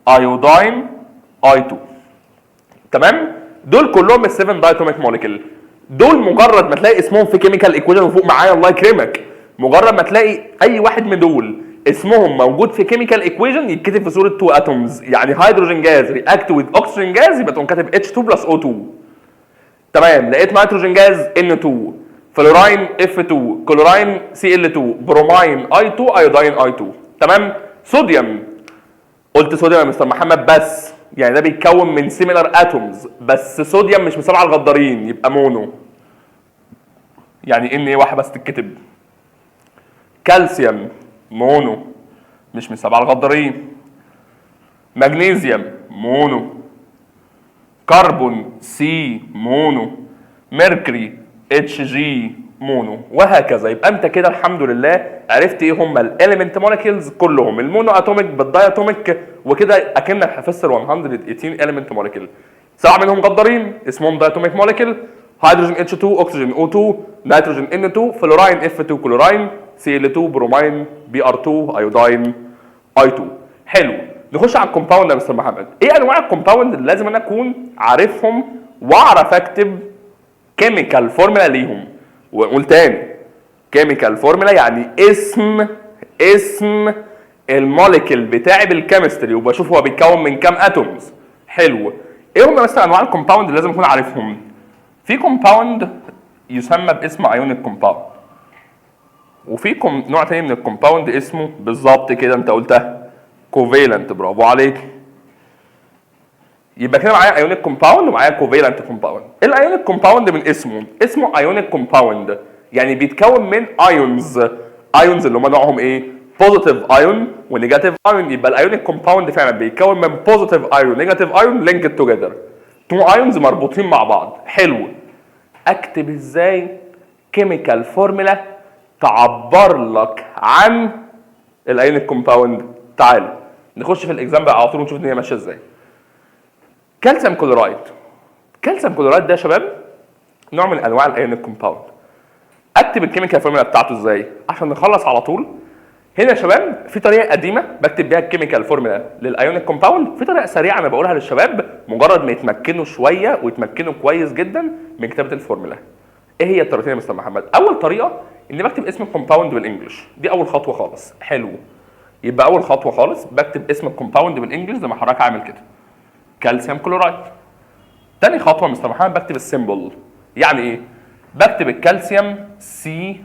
A: ايودين I2. تمام؟ دول كلهم ال7 دايتوميك موليكيول. دول مجرد ما تلاقي اسمهم في كيميكال ايكويشن وفوق معايا الله يكرمك، مجرد ما تلاقي اي واحد من دول اسمهم موجود في كيميكال ايكويشن يتكتب في صوره 2 اتومز، يعني هيدروجين جاز رياكت وذ اوكسجين جاز يبقى تقوم كاتب H2 بلس O2. تمام؟ لقيت نيتروجين جاز N2، فلوراين F2، كلوراين Cl2، برومين I2، ايودين I2. تمام؟ صوديوم، قلت صوديوم يا مستر محمد بس يعني ده بيتكون من سيميلار اتومز بس صوديوم مش من 7 الغدارين يبقى مونو، يعني ان ايه واحده بس تتكتب. كالسيوم مونو مش من 7 الغدارين. مغنيسيوم مونو. كربون سي مونو. ميركوري اتش جي مونو، وهكذا. يبقى انت كده الحمد لله عرفت ايه هم الاليمنت موليكيولز كلهم، المونو اتوميك بالداي اتوميك، وكده اكنك حفظت ال 118 اليمنت موليكيول. 7 منهم غدارين اسمهم داي اتوميك موليكيول: هيدروجين H2، اكسجين O2، نيتروجين N2، فلوراين F2 كلوراين، Cl2 برومين، Br2 ايوداين I2. حلو. نخش على الكومباوند يا مستر محمد. ايه انواع الكومباوند اللي لازم انا اكون عارفهم واعرف اكتب كيميكال فورمولا ليهم؟ ونقول تاني، كيميكال فورمولا يعني اسم الموليكيول بتاعي بالكيمستري، وبشوف هو بيتكون من كام اتومز. حلو. ايه هم مثلا انواع الكومباوند اللي لازم اكون عارفهم؟ في كومباوند يسمى باسم ايونيك كومباوند، وفي نوع تاني من الكومباوند اسمه بالظبط كده انت قلتها كوفيلنت. برافو عليك. يبقى كده معايا ايونيك كومباوند ومعايا كوفيلنت كومباوند. الايونيك كومباوند من اسمه ايونيك كومباوند، يعني بيتكون من ايونز اللي هم نوعهم ايه؟ بوزيتيف ايون ونيجاتيف ايون. يبقى الايونيك كومباوند فعلا بيتكون من بوزيتيف ايون نيجاتيف ايون لينكد توجذر، 2 ايونز مربوطين مع بعض. حلو. اكتب ازاي كيميكال فورمولا تعبر لك عن الايونيك كومباوند؟ تعال نخش في الاكزامبل على طول ونشوف الدنيا ماشيه ازاي. كالسيوم كلورايد. كالسيوم كلورايد ده يا شباب نوع من انواع الايونيك كومباوند. اكتب الكيميكال فورمولا بتاعته ازاي عشان نخلص على طول؟ هنا يا شباب في طريقه قديمه بكتب بيها الكيميكال فورمولا للايونيك كومباوند، في طريقه سريعه انا بقولها للشباب مجرد ما يتمكنوا شويه ويتمكنوا كويس جدا من كتابه الفورمولا. ايه هي الطريقتين يا مستر محمد؟ اول طريقه اني بكتب اسم الكومباوند بالانجلش، دي اول خطوه خالص. حلو. يبقى اول خطوه خالص بكتب اسم الكومباوند بالانجلش زي ما حضرتك عامل كده، كالسيوم كلورايد. تاني خطوه يا مستر محمد بكتب السيمبل. يعني ايه؟ بكتب الكالسيوم سي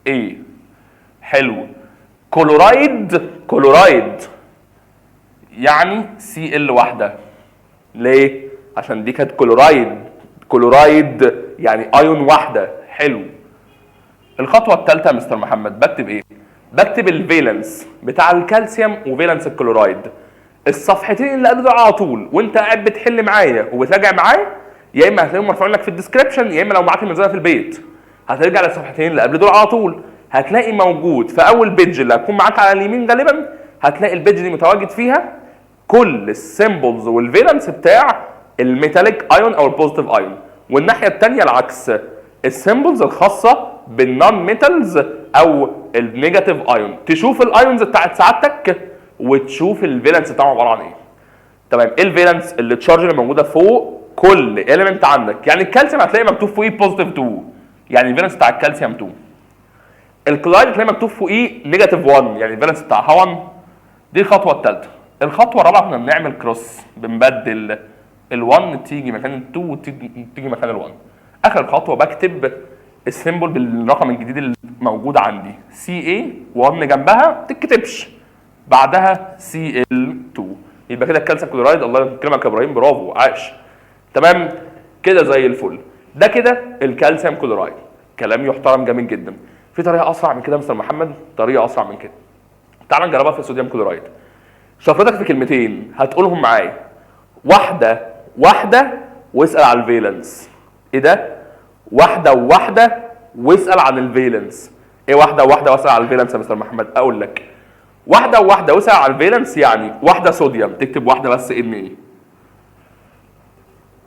A: اي. حلو. كلورايد يعني سي ال واحده. ليه؟ عشان دي كانت كلورايد يعني ايون واحده. حلو. الخطوه الثالثه يا مستر محمد بكتب ايه؟ بكتب الفالنس بتاع الكالسيوم وفالنس الكلورايد. الصفحتين اللي قبل على طول وانت قاعد بتحل معايا وبتراجع معايا، يا اما هتلاقيهم مرفوعين لك في الديسكربشن، يا اما لو معاك الميزانيه في البيت هترجع للصفحتين اللي قبل دول على طول. هتلاقي موجود في اول بيدج اللي هتكون معاك على اليمين غالبا، هتلاقي البيدج دي متواجد فيها كل السيمبلز والفالنس بتاع الميتاليك ايون او البوزيتيف ايون، والناحيه الثانيه العكس، السيمبلز الخاصه بالنون ميتالز او النيجاتيف ايون. تشوف الايونز بتاعت سعادتك وتشوف الفالنس بتاعهم عباره عن ايه. تمام. ايه الفالنس؟ اللي تشارج اللي موجوده فوق كل اليمنت عندك. يعني الكالسيوم هتلاقي مكتوب فوقيه بوزيتيف 2، يعني الفالنس بتاع الكالسيوم 2. الكلورايد هتلاقي مكتوب فوقيه نيجاتيف 1، يعني الفالنس بتاعها 1. دي الخطوه الثالثه. الخطوه الرابعه كنا بنعمل كروس، بنبدل ال1 تيجي مكان ال2 وتيجي مكان ال1. اخر خطوه بكتب السيمبل بالرقم الجديد اللي موجود عندي، سي اي 1 جنبها ما تتكتبش، بعدها سي ال 2. يبقى كده الكالسيوم كلورايد. الله يكرمك يا ابراهيم، برافو، عاش. تمام كده زي الفل. ده كده الكالسيوم كلورايد. كلام يحترم جميل جدا. في طريقه اسرع من كده يا مستر محمد، طريقه اسرع من كده. تعال نجربها في الصوديوم كلورايد. شفرتك في كلمتين هتقولهم معايا، واحده واسال على الفالنس. ايه ده؟ واحده واسال عن الفالنس. ايه واحده واسال على الفالنس يا مستر محمد؟ اقول لك، واحده واسال على الفالنس يعني واحده صوديوم تكتب واحده بس ان ايه،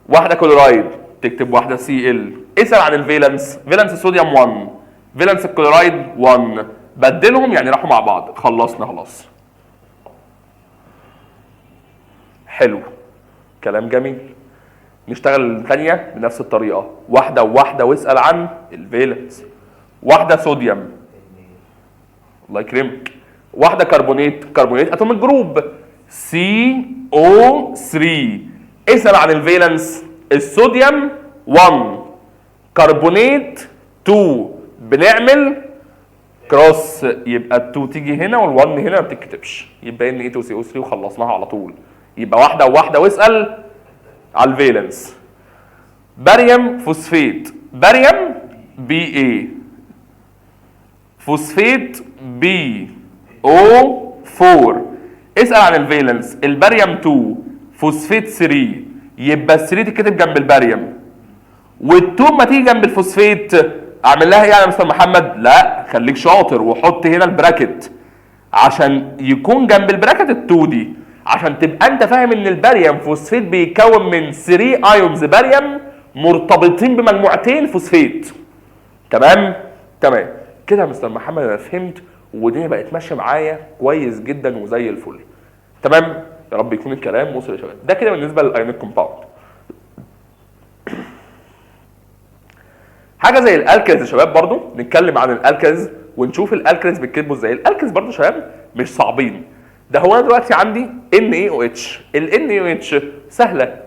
A: واحده كلورايد تكتب واحده سي ال. اسال عن الفالنس، فالنس الصوديوم 1، فالنس الكلورايد 1، بدلهم يعني راحوا مع بعض. خلصنا خلاص. حلو، كلام جميل. نشتغل الثانيه بنفس الطريقه، واحده واسال عن الفالنس. واحده صوديوم، الله يكرمك، واحده كربونات اتوميك جروب CO3، اسال عن الفالنس. الصوديوم 1، كربونات 2، بنعمل كروس، يبقى ال2 تيجي هنا وال1 هنا ما بتتكتبش، يبقى Na2CO3 وخلصناها على طول. يبقى واحده واسال على الفالنس. باريوم فوسفات، باريوم Ba، فوسفيت بي او 4. اسال عن الفالنس، الباريوم 2 فوسفيت 3، يبقى ال 3 تتكتب جنب الباريوم، وال2 ما تيجي جنب الفوسفيت اعمل لها ايه يا مستر محمد؟ لا خليك شاطر وحط هنا البراكت عشان يكون جنب البراكت ال2 دي، عشان تبقى انت فاهم ان الباريوم فوسفيت بيتكون من 3 ايونز باريوم مرتبطين بمجموعتين فوسفيت. تمام كده يا مستر محمد انا فهمت، والدنيا بقت ماشيه معايا كويس جدا وزي الفل. تمام، يا رب يكون الكلام وصل يا شباب. ده كده بالنسبه للايونيك كومباوند. حاجه زي الالكاليز يا شباب، برضو نتكلم عن الالكاليز ونشوف الالكاليز بيتكتبوا ازاي. الالكاليز برضو يا شباب مش صعبين. ده هو انا دلوقتي عندي NaOH، ال NaOH سهله،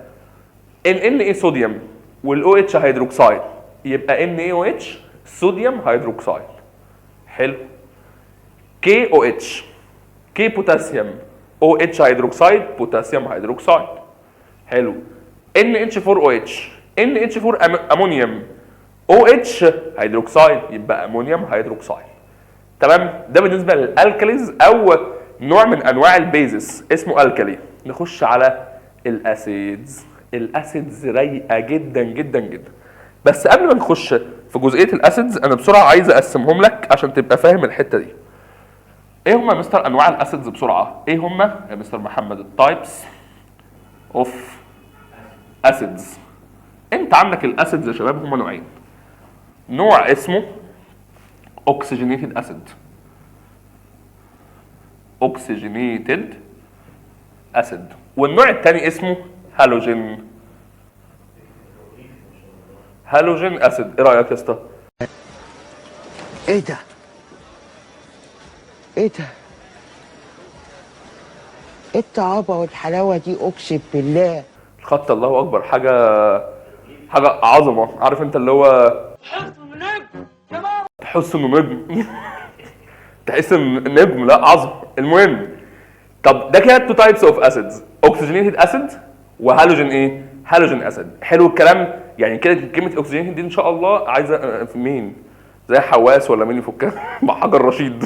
A: ال Na صوديوم وال OH هيدروكسيد، يبقى NaOH صوديوم هيدروكسيد. حلو. KOH K بوتاسيوم OH هيدروكسيد بوتاسيوم هيدروكسيد. حلو. NH4OH NH4 امونيوم OH هيدروكسيد، يبقى امونيوم هيدروكسيد. تمام، ده بالنسبه للالكاليز او نوع من انواع البيزس اسمه الكالي. نخش على الاسيدز. الاسيدز رايقه جدا جدا جدا، بس قبل ما نخش في جزئيه الاسيدز انا بسرعه عايز اقسمهم لك عشان تبقى فاهم الحته دي. ايه هم يا مستر انواع الاسيدز بسرعه؟ ايه هم يا مستر محمد التايبس اوف اسيدز؟ انت عندك الاسيدز يا شباب هم نوعين. نوع اسمه اوكسجينيتد اسيد، اوكسجينيتد اسيد، والنوع الثاني اسمه هالوجين، هالوجين اسيد. ايه رايك يا اسطى؟
B: ايه ده؟ ايه ده؟ ايه الطعابه والحلاوه دي؟ اقسم بالله
A: الخط الله اكبر، حاجه عظمه. عارف انت اللي هو تحس انه نجم تحس ان نجم، لا عظم. المهم، طب ده كده تو تايبس اوف اسيدز، اوكسجينيتد اسيد وهالوجين ايه؟ هالوجين اسيد. حلو الكلام. يعني كده كلمه اوكسجينيتد دي ان شاء الله عايزه في مين؟ زي حواس ولا مين يفكها مع حجر رشيد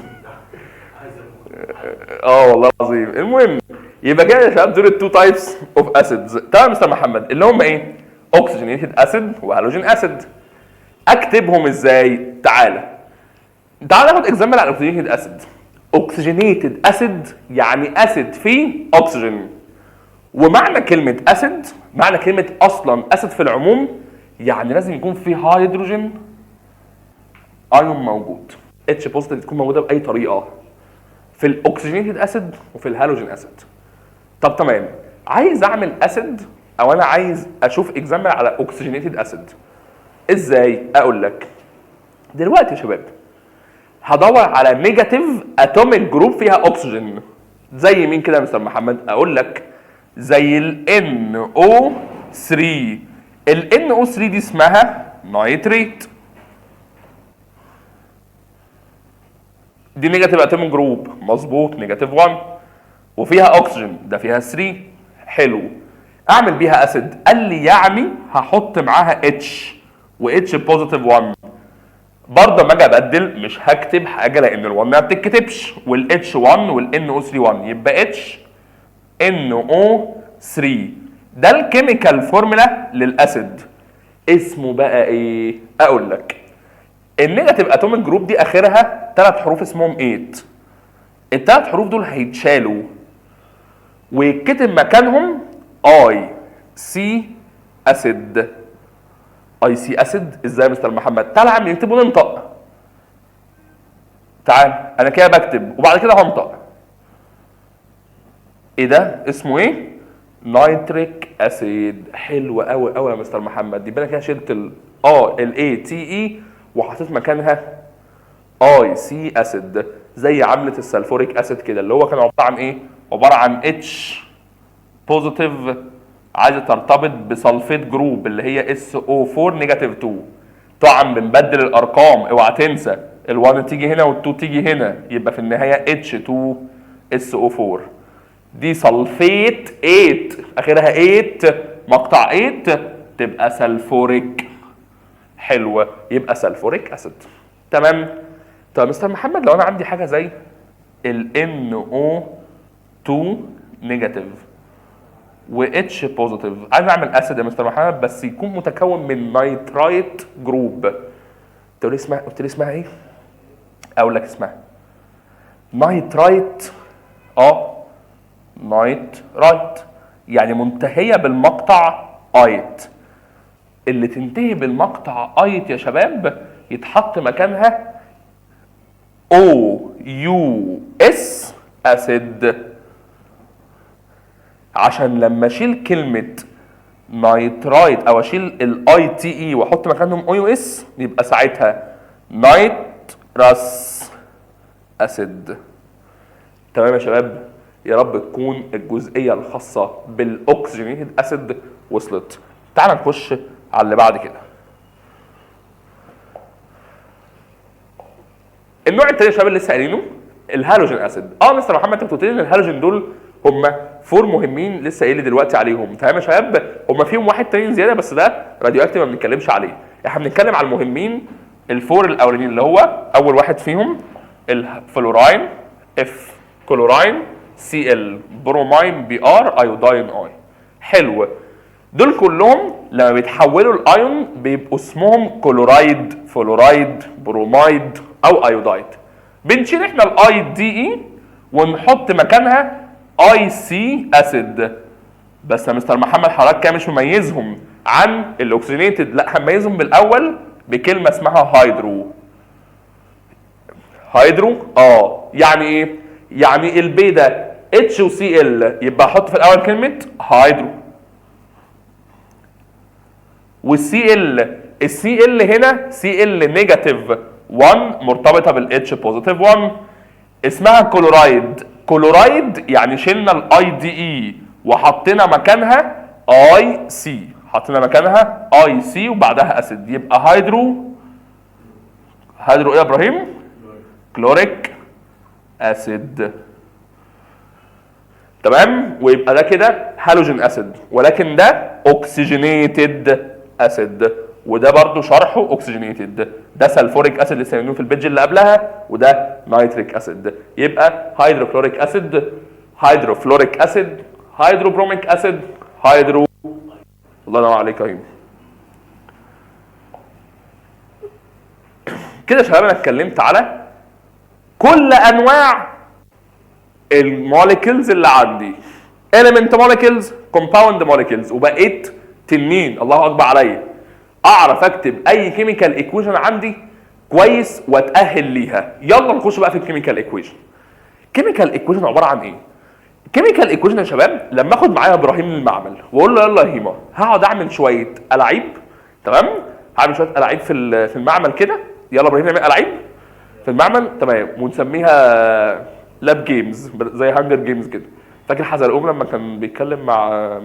A: والله العظيم. المهم، يبقى كده يا شباب دول التو تايبس اوف اسيدز. تمام يا مستر محمد، اللي هم ايه؟ اوكسجينيتد اسيد وهالوجين اسيد. اكتبهم ازاي؟ تعالى ناخد اكزامبل على الاوكسجينيتد اسيد. اوكسجينيتد اسيد يعني اسيد فيه اكسجين، ومعنى كلمه اسيد، معنى كلمه اصلا اسيد في العموم يعني لازم يكون فيه هيدروجين ايون موجود، اتش بوزيتيف تكون موجوده باي طريقه في الاوكسجينيتد اسيد وفي الهالوجين اسيد. طب تمام، عايز اعمل اسيد او انا عايز اشوف اكزامبل على اوكسجينيتد اسيد ازاي؟ اقول لك دلوقتي يا شباب هدور على نيجاتيف اتوميك جروب فيها اكسجين. زي مين كده يا مستر محمد؟ اقول لك زي ال NO3. ال NO3 دي اسمها نايتريت، دي نيجاتيف اتوميك جروب، مظبوط، نيجاتيف 1 وفيها اكسجين، ده فيها 3. حلو، اعمل بيها اسيد. قال لي يعني هحط معاها اتش واتش بوزيتيف 1. برضه لما اجي ابدل مش هكتب حاجه لان ال1 ما بتتكتبش، والاتش 1 والان او 3 1، يبقى اتش ان او 3. ده الكيميكال فورمولا للاسيد. اسمه بقى ايه؟ اقول لك النيجاتيف اتوميك جروب دي اخرها 3 حروف اسمهم 8. ال3 حروف دول هيتشالوا ويتكتب مكانهم اي سي اسيد. اي سي اسيد ازاي يا مستر محمد؟ تعال يا عم نكتب وننطق. تعال انا كده بكتب وبعد كده هنطق. ايه ده؟ اسمه ايه؟ نايتريك اسيد. حلو قوي قوي يا مستر محمد. يبقى انا كده شلت الاي تي اي وحطيت مكانها اي سي اسيد، زي عمله السلفوريك اسيد كده، اللي هو كان عباره عن ايه؟ عباره عن اتش بوزيتيف عايزه ترتبط بسلفيت جروب اللي هي SO4 نيجاتيف 2. طبعا بنبدل الارقام، اوعى تنسى ال1 تيجي هنا وال2 تيجي هنا، يبقى في النهايه H2SO4. دي سلفيت 8 اخرها 8 مقطع 8 تبقى سلفوريك. حلوه، يبقى سلفوريك اسيد. تمام. طب مستر محمد لو انا عندي حاجه زي ال NO2 نيجاتيف و H بوزيتيف، عايز اعمل اسيد يا مستر محمد بس يكون متكون من نايترايت جروب. قلت لي اسمها ايه؟ اقول لك اسمها نايترايت. نايترايت يعني منتهيه بالمقطع ايت. اللي تنتهي بالمقطع ايت يا شباب يتحط مكانها OUS اسيد، عشان لما اشيل كلمه نايترايت او اشيل الاي تي اي واحط مكانهم OUS يبقى ساعتها نايترس اسيد. تمام يا شباب؟ يا رب تكون الجزئيه الخاصه بالاكسجينيتد اسيد وصلت. تعال نخش على اللي بعد كده. النوع التاني يا شباب اللي لسه قايلينه الهالوجين اسيد. مستر محمد انت قلت لي ان الهالوجين دول هم فور مهمين لسه قايل لي دلوقتي عليهم. تمام يا شباب؟ هم فيهم واحد تاني زياده بس ده راديو اكتيف ما بنتكلمش عليه. احنا بنتكلم على المهمين الفور الاولانيين اللي هو اول واحد فيهم الفلوراين اف كلوراين Cl برومين Br ايوداين اي. حلو. دول كلهم لما بيتحولوا الايون بيبقوا اسمهم كلورايد فلورايد برومايد او ايودايد. بنشيل احنا الاي دي اي ونحط مكانها اي سي اسيد. بس يا مستر محمد حضرتك كده مش مميزهم عن الاكسجينيتد، لا هميزهم بالاول بكلمه اسمها هيدرو. هيدرو يعني ايه؟ يعني البي ده اتش وسي ال يبقى احط في الاول كلمه هيدرو. والسي ال السي ال هنا سي ال نيجاتيف 1 مرتبطه بالاتش بوزيتيف 1 اسمها كلورايد. كلورايد يعني شلنا الاي دي اي وحطينا مكانها اي سي، حطينا مكانها اي سي وبعدها اسيد يبقى هيدرو. هيدرو ايه يا ابراهيم؟ كلوريك اسيد. تمام؟ ويبقى ده كده هالوجين اسيد، ولكن ده اوكسجينيتد اسيد، وده برضو شرحه اوكسجينيتد. ده سلفوريك اسيد لسه قايلينه في البيج اللي قبلها، وده نايتريك اسيد. يبقى هيدروكلوريك اسيد، هيدروفلوريك اسيد، هيدروبروميك اسيد، هيدرو. الله ينور عليك يا هيم. كده يا شباب انا اتكلمت على كل انواع الموليكيولز اللي عندي، element molecules compound molecules، وبقيت تنين الله اكبر عليا اعرف اكتب اي كيميكال ايكويشن عندي كويس واتاهل ليها. يلا نخش بقى في الكيميكال ايكويشن. كيميكال ايكويشن عباره عن ايه؟ كيميكال ايكويشن يا شباب لما اخد معايا ابراهيم للمعمل واقول له يلا يا هيما هقعد اعمل شويه الاعيب. تمام؟ هعمل شويه الاعيب في المعمل كده. يلا ابراهيم نعمل الاعيب في المعمل. تمام. ونسميها لاب جيمز زي هانجر جيمز كده. فاكر حزلقوم لما كان بيتكلم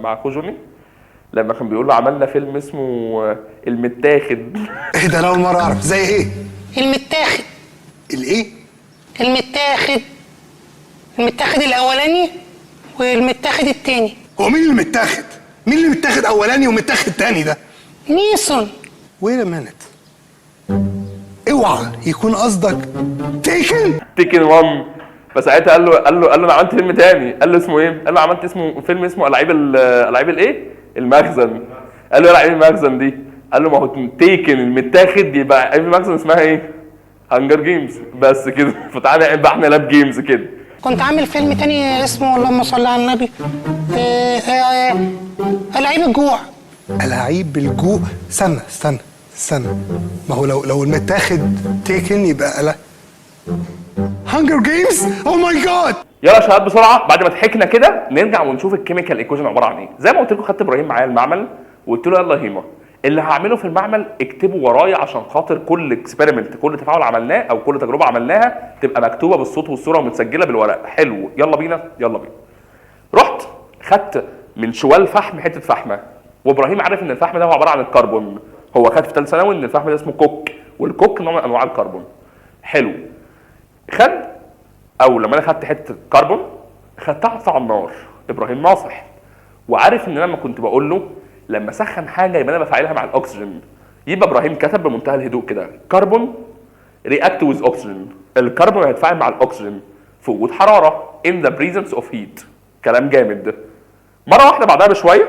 A: مع كوجوني لما كان بيقول له عملنا فيلم اسمه المتاخد.
C: ايه ده؟ انا اول مره اعرف. زي ايه؟
D: المتاخد.
C: الايه؟
D: المتاخد. المتاخد الاولاني والمتاخد التاني.
C: هو مين اللي متاخد؟ مين اللي متاخد اولاني ومتاخد تاني ده؟
D: نيسون.
C: ويت ا مينت، اوعى يكون قصدك
A: تيكن 1. فساعتها قال له انا عملت فيلم تاني. قال له اسمه ايه؟ قال له عملت فيلم اسمه العاب الايه؟ المخزن. قال له ايه العاب المخزن دي؟ قال له ما هو تيكن المتاخد يبقى العاب المخزن اسمها ايه؟ هانجر جيمز. بس كده. فتعالى نبقى احنا لاب جيمز كده.
D: كنت عامل فيلم تاني اسمه اللهم صل على النبي ألاعيب الجوع.
C: ألاعيب الجوع. استنى، ما هو لو المتاخد تيكن يبقى هانجر جيمز. او ماي جاد.
A: يلا يا شباب بسرعه بعد ما ضحكنا كده نرجع ونشوف الكيميكال ايكويشن عباره عن ايه. زي ما قلت لكم خدت ابراهيم معايا المعمل وقلت له يلا هيما اللي هعمله في المعمل اكتبه ورايا عشان خاطر كل اكسبيرمنت كل تفاعل عملناه او كل تجربه عملناها تبقى مكتوبه بالصوت والصوره ومتسجله بالورق. حلو. يلا بينا. رحت خدت من شوال فحم حته فحمه، وابراهيم عارف ان الفحم ده هو عباره عن الكربون. هو خد في ثالث ثانوي ان الفحم ده اسمه كوك، والكوك نوع من انواع الكربون. حلو. لما انا خدت حته كربون خدتها حطيتها على النار. ابراهيم ناصح وعارف ان انا لما كنت بقول له لما اسخن حاجه يبقى انا بفعلها مع الاكسجين، يبقى ابراهيم كتب بمنتهى الهدوء كده كربون رياكت ويز اوكسجين. الكربون هيتفاعل مع الاكسجين في وجود حراره in the presence of heat. كلام جامد. مره واحده بعدها بشويه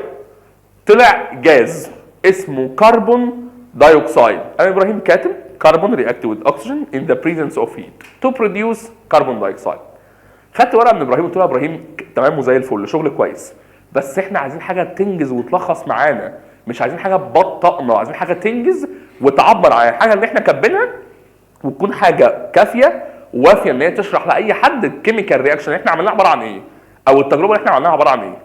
A: طلع جاز اسمه كربون دايوكسيد. انا ابراهيم كاتب كربون react with oxygen in the presence of heat to produce carbon dioxide. خدت ورقه من ابراهيم قلت له يا ابراهيم تمام وزي الفل شغل كويس، بس احنا عايزين حاجه تنجز وتلخص معانا، مش عايزين حاجه تبطئنا، عايزين حاجه تنجز وتعبر عن الحاجه اللي احنا كاتبينها وتكون حاجه كافيه ووافيه ان هي تشرح لاي حد الكيميكال رياكشن اللي احنا عملناها عباره عن ايه، او التجربه اللي احنا عملناها عباره عن ايه.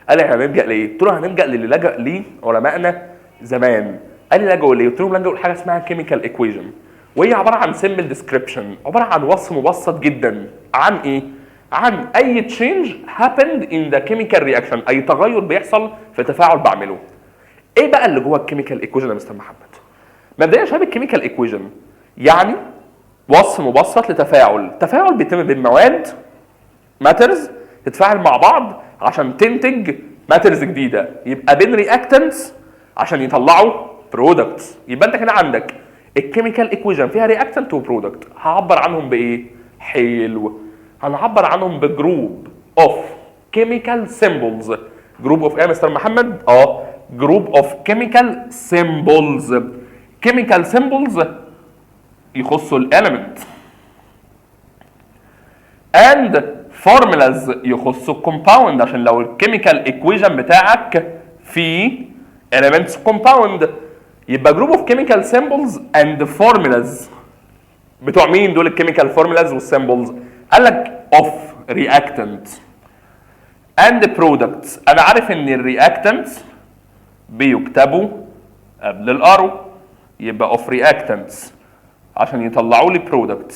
A: قال لي احنا هنلجا لايه؟ قلت له هنلجا للي لجا ليه علمائنا زمان. قال لي لجأوا ليه؟ قلت لهم لجأوا لحاجه اسمها كيميكال ايكويشن، وهي عباره عن سيمبل ديسكريبشن، عباره عن وصف مبسط جدا عن ايه؟ عن اي تشينج happened in the chemical reaction، اي تغير بيحصل في تفاعل بعمله. ايه بقى اللي جوه الكيميكال ايكويشن يا مستر محمد؟ مبدئيا شباب الكيميكال ايكويشن يعني وصف مبسط تفاعل بيتم بين مواد ماترز تتفاعل مع بعض عشان تنتج ماترز جديده، يبقى بين رياكتنتس عشان يطلعوا برودكتس. يبقى انت كده عندك الكيميكال ايكويشن فيها رياكتنت وبرودكت، هعبر عنهم بايه؟ حلو، هنعبر عنهم بجروب اوف كيميكال سيمبلز. جروب اوف ايه يا مستر محمد؟ جروب اوف كيميكال سيمبلز. كيميكال سيمبلز يخصوا الاليمنت اند فورمولاز يخصوا الكومباوند، عشان لو الكيميكال ايكويشن بتاعك في elements compound يبقى جروب اوف كيميكال سيمبلز اند فورمولاز. بتوع مين دول الكيميكال فورمولاز والسيمبلز؟ قال لك اوف reactant and products. انا عارف ان الرياكتنتس بيكتبوا قبل الارو، يبقى اوف reactants عشان يطلعوا لي products.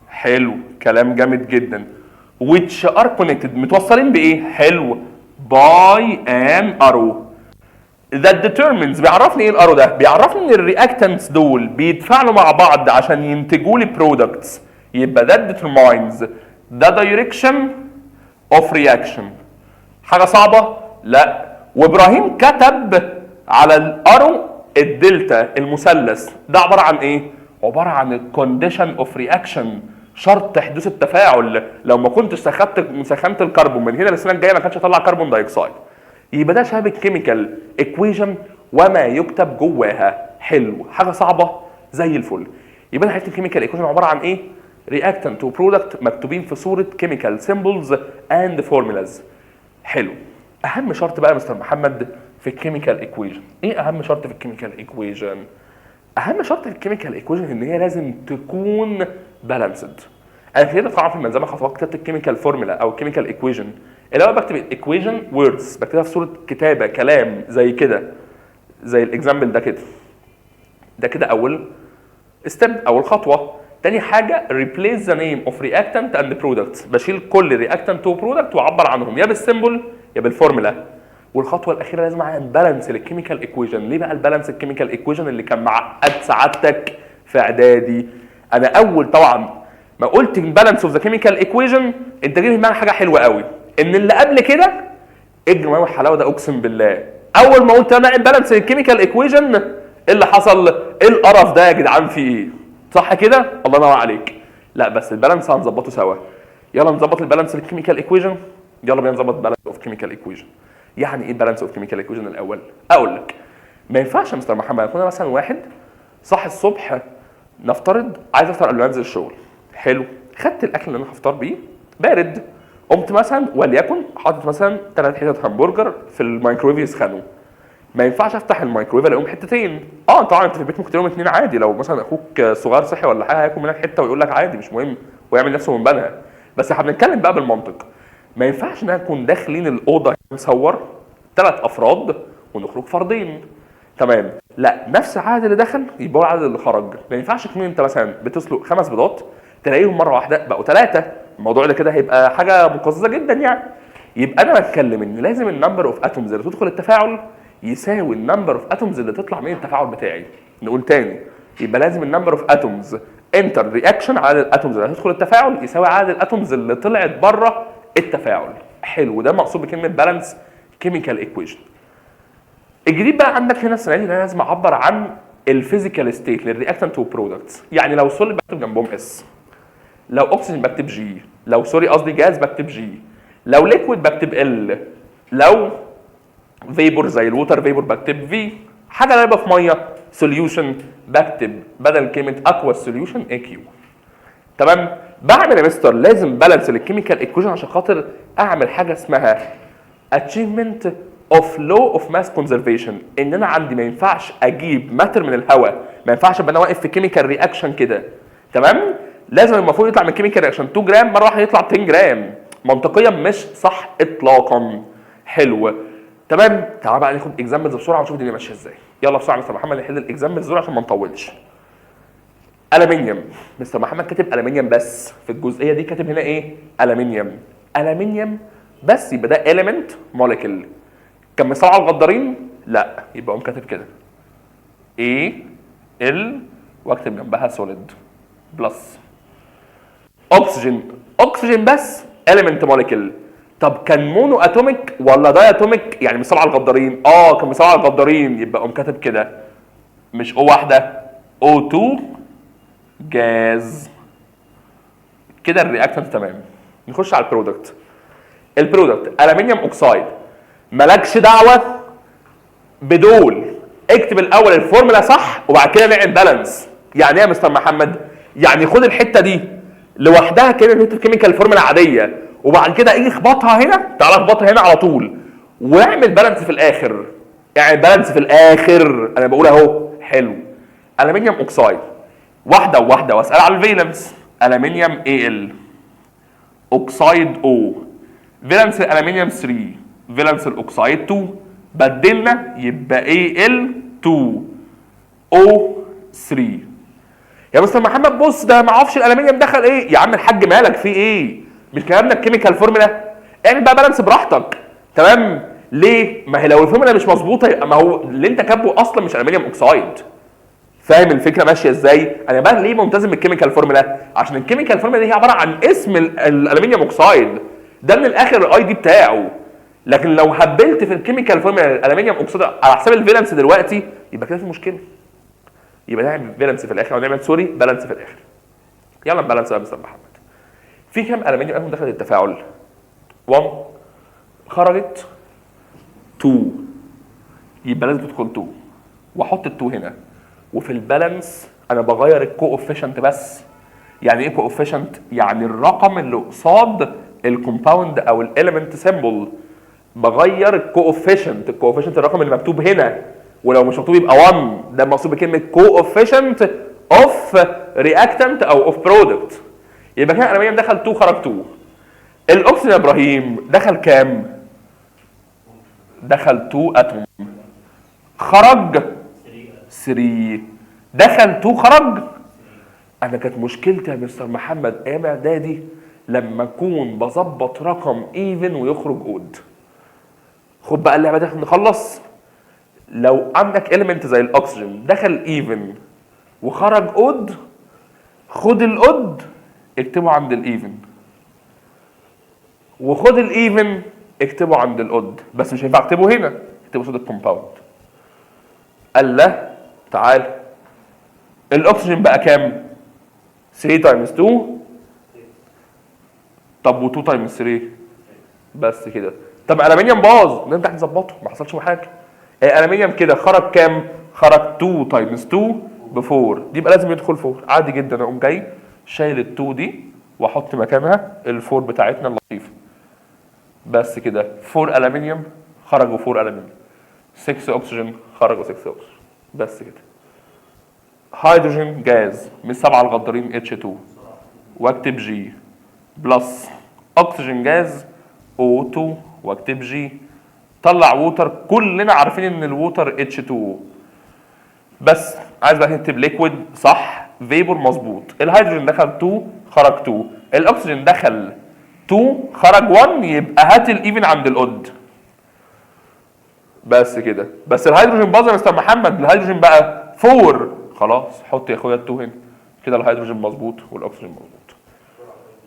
A: حلو، كلام جامد جدا. which are connected متوصلين بايه؟ حلو، by an arrow that determines. بيعرفني ايه الارو ده؟ بيعرفني ان الرياكتنتس دول بيتفاعلوا مع بعض عشان ينتجوا لي products، يبقى that determines the direction of reaction. حاجة صعبة؟ لا. وابراهيم كتب على الارو الدلتا المثلث ده عبارة عن ايه؟ عبارة عن الكونديشن اوف رياكشن، شرط حدوث التفاعل. لو ما كنتش سخنت الكربون من هنا للسنة الجاية ما كانش هيطلع كربون دايوكسيد. يبقى ده شبه الكيميكال ايكويشن وما يكتب جواها. حلو، حاجة صعبة زي الفل. يبقى انا عرفت الكيميكال ايكويشن عبارة عن ايه؟ reactant وبرودكت مكتوبين في صورة chemical symbols and formulas. حلو. أهم شرط بقى يا مستر محمد في الكيميكال ايكويشن، إيه أهم شرط في الكيميكال ايكويشن؟ أهم شرط في الكيميكال ايكويشن إن هي لازم تكون بالانسد. أنا كده طبعا في الملزمة خطوات كتبت الكيميكال فورمولا أو الكيميكال ايكويشن. الأول بكتب الايكويشن ووردز، بكتبها في صورة كتابة كلام زي كده، زي الإكزامبل ده كده. ده كده أول ستيب، أول خطوة. تاني حاجة replace the name of reactant and products، بشيل كل reactant و product واعبر عنهم يا بالسيمبل يا بالفورمولا. والخطوة الأخيرة لازم أعمل بالانس للكيميكال ايكويشن. ليه بقى البالانس الكيميكال ايكويشن اللي كان معقد سعادتك في إعدادي؟ أنا أول طبعا ما قلت بالانس اوف ذا كيميكال ايكويشن أنت جايب معانا حاجة حلوة قوي، إن اللي قبل كده إيه الجمال والحلاوة ده أقسم بالله. أول ما قلت أنا بالانس للكيميكال ايكويشن إيه اللي حصل؟ إيه القرف ده يا جدعان في إيه؟ صح كده؟ الله ينور عليك. لا بس البالانس هنظبطه سوا. يلا نظبط البالانس للكيميكال ايكويشن. يلا بينا نظبط بالانس اوف كيميكال ايكويشن. يعني ايه بالانس اوف كيميكال ايكويشن الاول؟ اقول لك ما ينفعش يا مستر محمد يكون مثلا واحد صاحي الصبح نفترض عايز افطر قبل ما انزل الشغل. حلو، خدت الاكل اللي انا هفطر بيه بارد، قمت مثلا وليكن حاطط مثلا 3 حتت همبرجر في الميكرويف يسخنوا. ما ينفعش افتح الميكرويف الاقيهم حتتين. طبعا انت في البيت ممكن تلاقيهم 2 عادي، لو مثلا اخوك صغير صحي ولا حاجه هياكل منك حته ويقول لك عادي مش مهم ويعمل نفسه من بنها. بس احنا بنتكلم بقى بالمنطق. ما ينفعش ان نكون داخلين الاوضه نصور 3 افراد ونخرج فردين. تمام، لا نفس العدد اللي دخل يبقى هو العدد اللي خرج. ما ينفعش تكون انت مثلا بتسلق 5 بيضات تلاقيهم مره واحده بقوا 3. الموضوع ده كده هيبقى حاجه مقززه جدا يعني. يبقى انا بتكلم ان لازم النمبر اوف اتومز اللي تدخل التفاعل يساوي النمبر اوف اتومز اللي تطلع من التفاعل بتاعي. نقول تاني، يبقى لازم النمبر اوف اتومز انتر رياكشن، عدد الاتومز اللي هتدخل التفاعل يساوي عدد الاتومز اللي طلعت بره التفاعل. حلو، ده مقصود بكلمه بالانس كيميكال ايكويشن. الجديد بقى عندك هنا السنه دي ان انا لازم اعبر عن الفيزيكال ستيت للرياكتنت وبرودكتس. يعني لو سوليد بكتب جنبهم اس، لو اكسجين بكتب جي، لو سوري قصدي جاز بكتب جي، لو ليكويد بكتب ال، لو فيبور زي الووتر فيبور بكتب في، حاجه دايبه في ميه سوليوشن بكتب بدل كلمه اكوا سوليوشن اي كيو. تمام؟ بعمل يا مستر لازم بالانس للكيميكال ايكويشن عشان خاطر اعمل حاجه اسمها achievement of law of mass conservation، ان انا عندي ما ينفعش اجيب ماتر من الهواء، ما ينفعش ابقى انا واقف في كيميكال رياكشن كده. تمام؟ لازم المفروض يطلع من كيميكال رياكشن 2 جرام مره واحده يطلع 10 جرام، منطقيا مش صح اطلاقا. حلو. تمام؟ تعال بقى ناخد اكزامبلز بسرعه ونشوف الدنيا ماشيه ازاي. يلا بسرعه يا مستر محمد نحل الاكزامبلز دول عشان ما نطولش. الومنيوم، مستر محمد كاتب الومنيوم بس، في الجزئيه دي كاتب هنا ايه؟ الومنيوم. الومنيوم بس يبقى ده element molecule. كان مثال على الغدارين؟ لا، يبقى اقوم كاتب كده A L واكتب جنبها solid بلس. اكسجين، اكسجين بس element molecule. طب كان مونو اتوميك ولا داي اتوميك؟ يعني مثال على الغدارين؟ كان مثال على الغدارين، يبقى اقوم كاتب كده مش O واحده، O2 جاز. كده الرياكتنت تمام. نخش على البرودكت. البرودكت الومنيوم اوكسايد، مالكش دعوه بدول، اكتب الاول الفورمولا صح وبعد كده نعمل بالانس. يعني ايه يا مستر محمد؟ يعني خد الحته دي لوحدها كده نكتب كيميكال فورمولا عاديه وبعد كده ايه اخبطها هنا، تعالى اخبطها هنا على طول واعمل بالانس في الاخر. يعني بالانس في الاخر انا بقول اهو. حلو. الومنيوم اوكسايد واحده وواحده واسال على الفالنس. الومنيوم Al، اوكسايد O، فالنس الالومنيوم 3، فالنس الاوكسايد 2، بدلنا يبقى Al2O3. يا مستر محمد بص ده ما اعرفش الالومنيوم دخل ايه. يا عم الحاج مالك في ايه؟ مش كلامنا الكيميكال فورمولا؟ اعمل بقى بالانس براحتك. تمام؟ ليه؟ ما هي لو الفورمولا مش مظبوطه يبقى ما هو اللي انت كاتبه اصلا مش الومنيوم اوكسايد. فاهم الفكره ماشيه ازاي؟ انا بقى ليه ملتزم بالكيميكال فورمولا؟ عشان الكيميكال فورمولا دي هي عباره عن اسم الالومنيوم اوكسايد، ده من الاخر الاي دي بتاعه. لكن لو هبلت في الكيميكال فورمولا الالومنيوم اوكسايد على حساب الفالنس دلوقتي يبقى كده في مشكله. يبقى نعمل فالنس في الاخر او نعمل سوري بالانس في الاخر. يلا بالانس بقى يا مستر محمد. في كام الومنيوم اتوم دخلت التفاعل؟ 1 خرجت 2 يبقى لازم تدخل 2 واحط ال2 هنا. وفي البالانس انا بغير الكوفيشنت بس. يعني ايه كوفيشنت؟ يعني الرقم اللي قصاد الكومباوند او الاليمنت سيمبل. بغير الكوفيشنت، الكوفيشنت الرقم اللي مكتوب هنا، ولو مش مكتوب يبقى 1. ده مقصود بكلمه كوفيشنت اوف رياكتنت او اوف برودكت. يبقى كده الالومنيوم دخل 2 خرج 2. الاكسجين يا ابراهيم دخل كام؟ دخل 2 اتوم خرج 3. دخل 2 خرج. انا كانت مشكلتي يا مستر محمد ايام اعدادي لما اكون بظبط رقم ايفن ويخرج اود. خد بقى اللعبه دي نخلص. لو عندك اليمنت زي الاكسجين دخل ايفن وخرج اود، خد الاود اكتبه عند الايفن وخد الايفن اكتبه عند الاود، بس مش هينفع اكتبه هنا، اكتبه قصاد الكومباوند. قال لا تعال الاكسجين بقى كام؟ 3 تايمز 2. طب و2 تايمز 3 بس كده. طب الالومنيوم باظ نرجع نظبطه، ما حصلش حاجه. الالومنيوم كده خرج كام؟ خرج 2 تايمز 2 ب 4. دي يبقى لازم يدخل 4 عادي جدا. اقوم جاي شايل ال2 دي واحط مكانها ال4 بتاعتنا اللطيفه بس كده. 4 الومنيوم خرجوا 4 الومنيوم، 6 اكسجين خرجوا 6 اكسجين بس كده. هيدروجين جاز من 7 الغدارين H2 واكتب جي بلس اكسجين جاز O2 واكتب جي. طلع ووتر، كلنا عارفين ان الووتر H2 بس عايز بقى نكتب ليكويد صح، فيبور مظبوط. الهيدروجين دخل 2 خرج 2، الاكسجين دخل 2 خرج 1، يبقى هات الايفن عند الاود بس كده. بس الهيدروجين باظ يا مستر محمد، الهيدروجين بقى 4. خلاص حط يا اخويا ال2 هنا كده، الهيدروجين مظبوط والاكسجين مظبوط.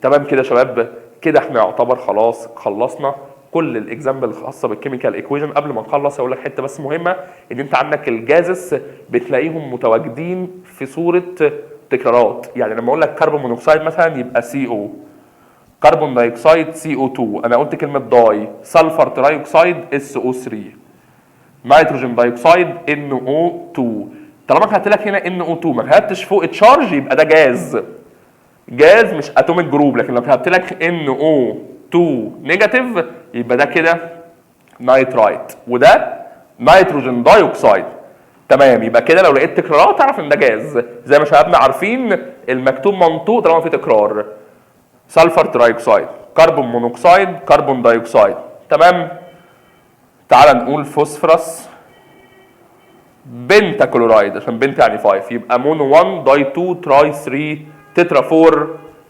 A: تمام كده يا شباب. كده احنا يعتبر خلاص خلصنا كل الاكزامبل الخاصه بالكيميكال ايكويشن. قبل ما نخلص اقول لك حته بس مهمه، ان انت عندك الجازس بتلاقيهم متواجدين في صوره تكرارات. يعني لما اقول لك كربون مونوكسيد مثلا يبقى CO، كربون دايوكسيد CO2، انا قلت كلمه داي، سلفر ترايوكسيد SO3، نيتروجين دايوكسيد NO2. طالما كتبت لك هنا NO2 ما كتبتش فوق تشارج يبقى ده جاز، جاز مش اتوميك جروب. لكن لو كتبت لك NO2 نيجاتيف يبقى ده كده نايترايت، وده نيتروجين دايوكسيد. تمام، يبقى كده لو لقيت تكرارات تعرف ان ده جاز، زي ما شبابنا عارفين المكتوب منطوق طالما في تكرار. سلفر ترايوكسيد، كربون مونوكسيد، كربون دايوكسيد. تمام، تعال نقول فوسفورس بنتا كلورايد، عشان بنتا يعني 5 يبقى مونو 1 داي 2 تراي 3 تترا 4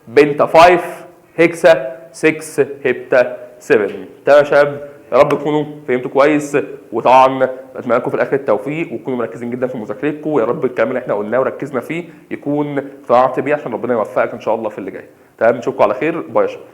A: بنتا 5 هيكسا 6 هيبتا 7. تمام يا شباب، يا رب تكونوا فهمتوا كويس، وطبعا اتمنى لكم في الاخر التوفيق وتكونوا مركزين جدا في مذاكرتكم، ويا رب الكلام اللي احنا قلناه وركزنا فيه يكون اقتنعت بيه عشان ربنا يوفقك ان شاء الله في اللي جاي. تمام، نشوفكم على خير، باي يا شباب.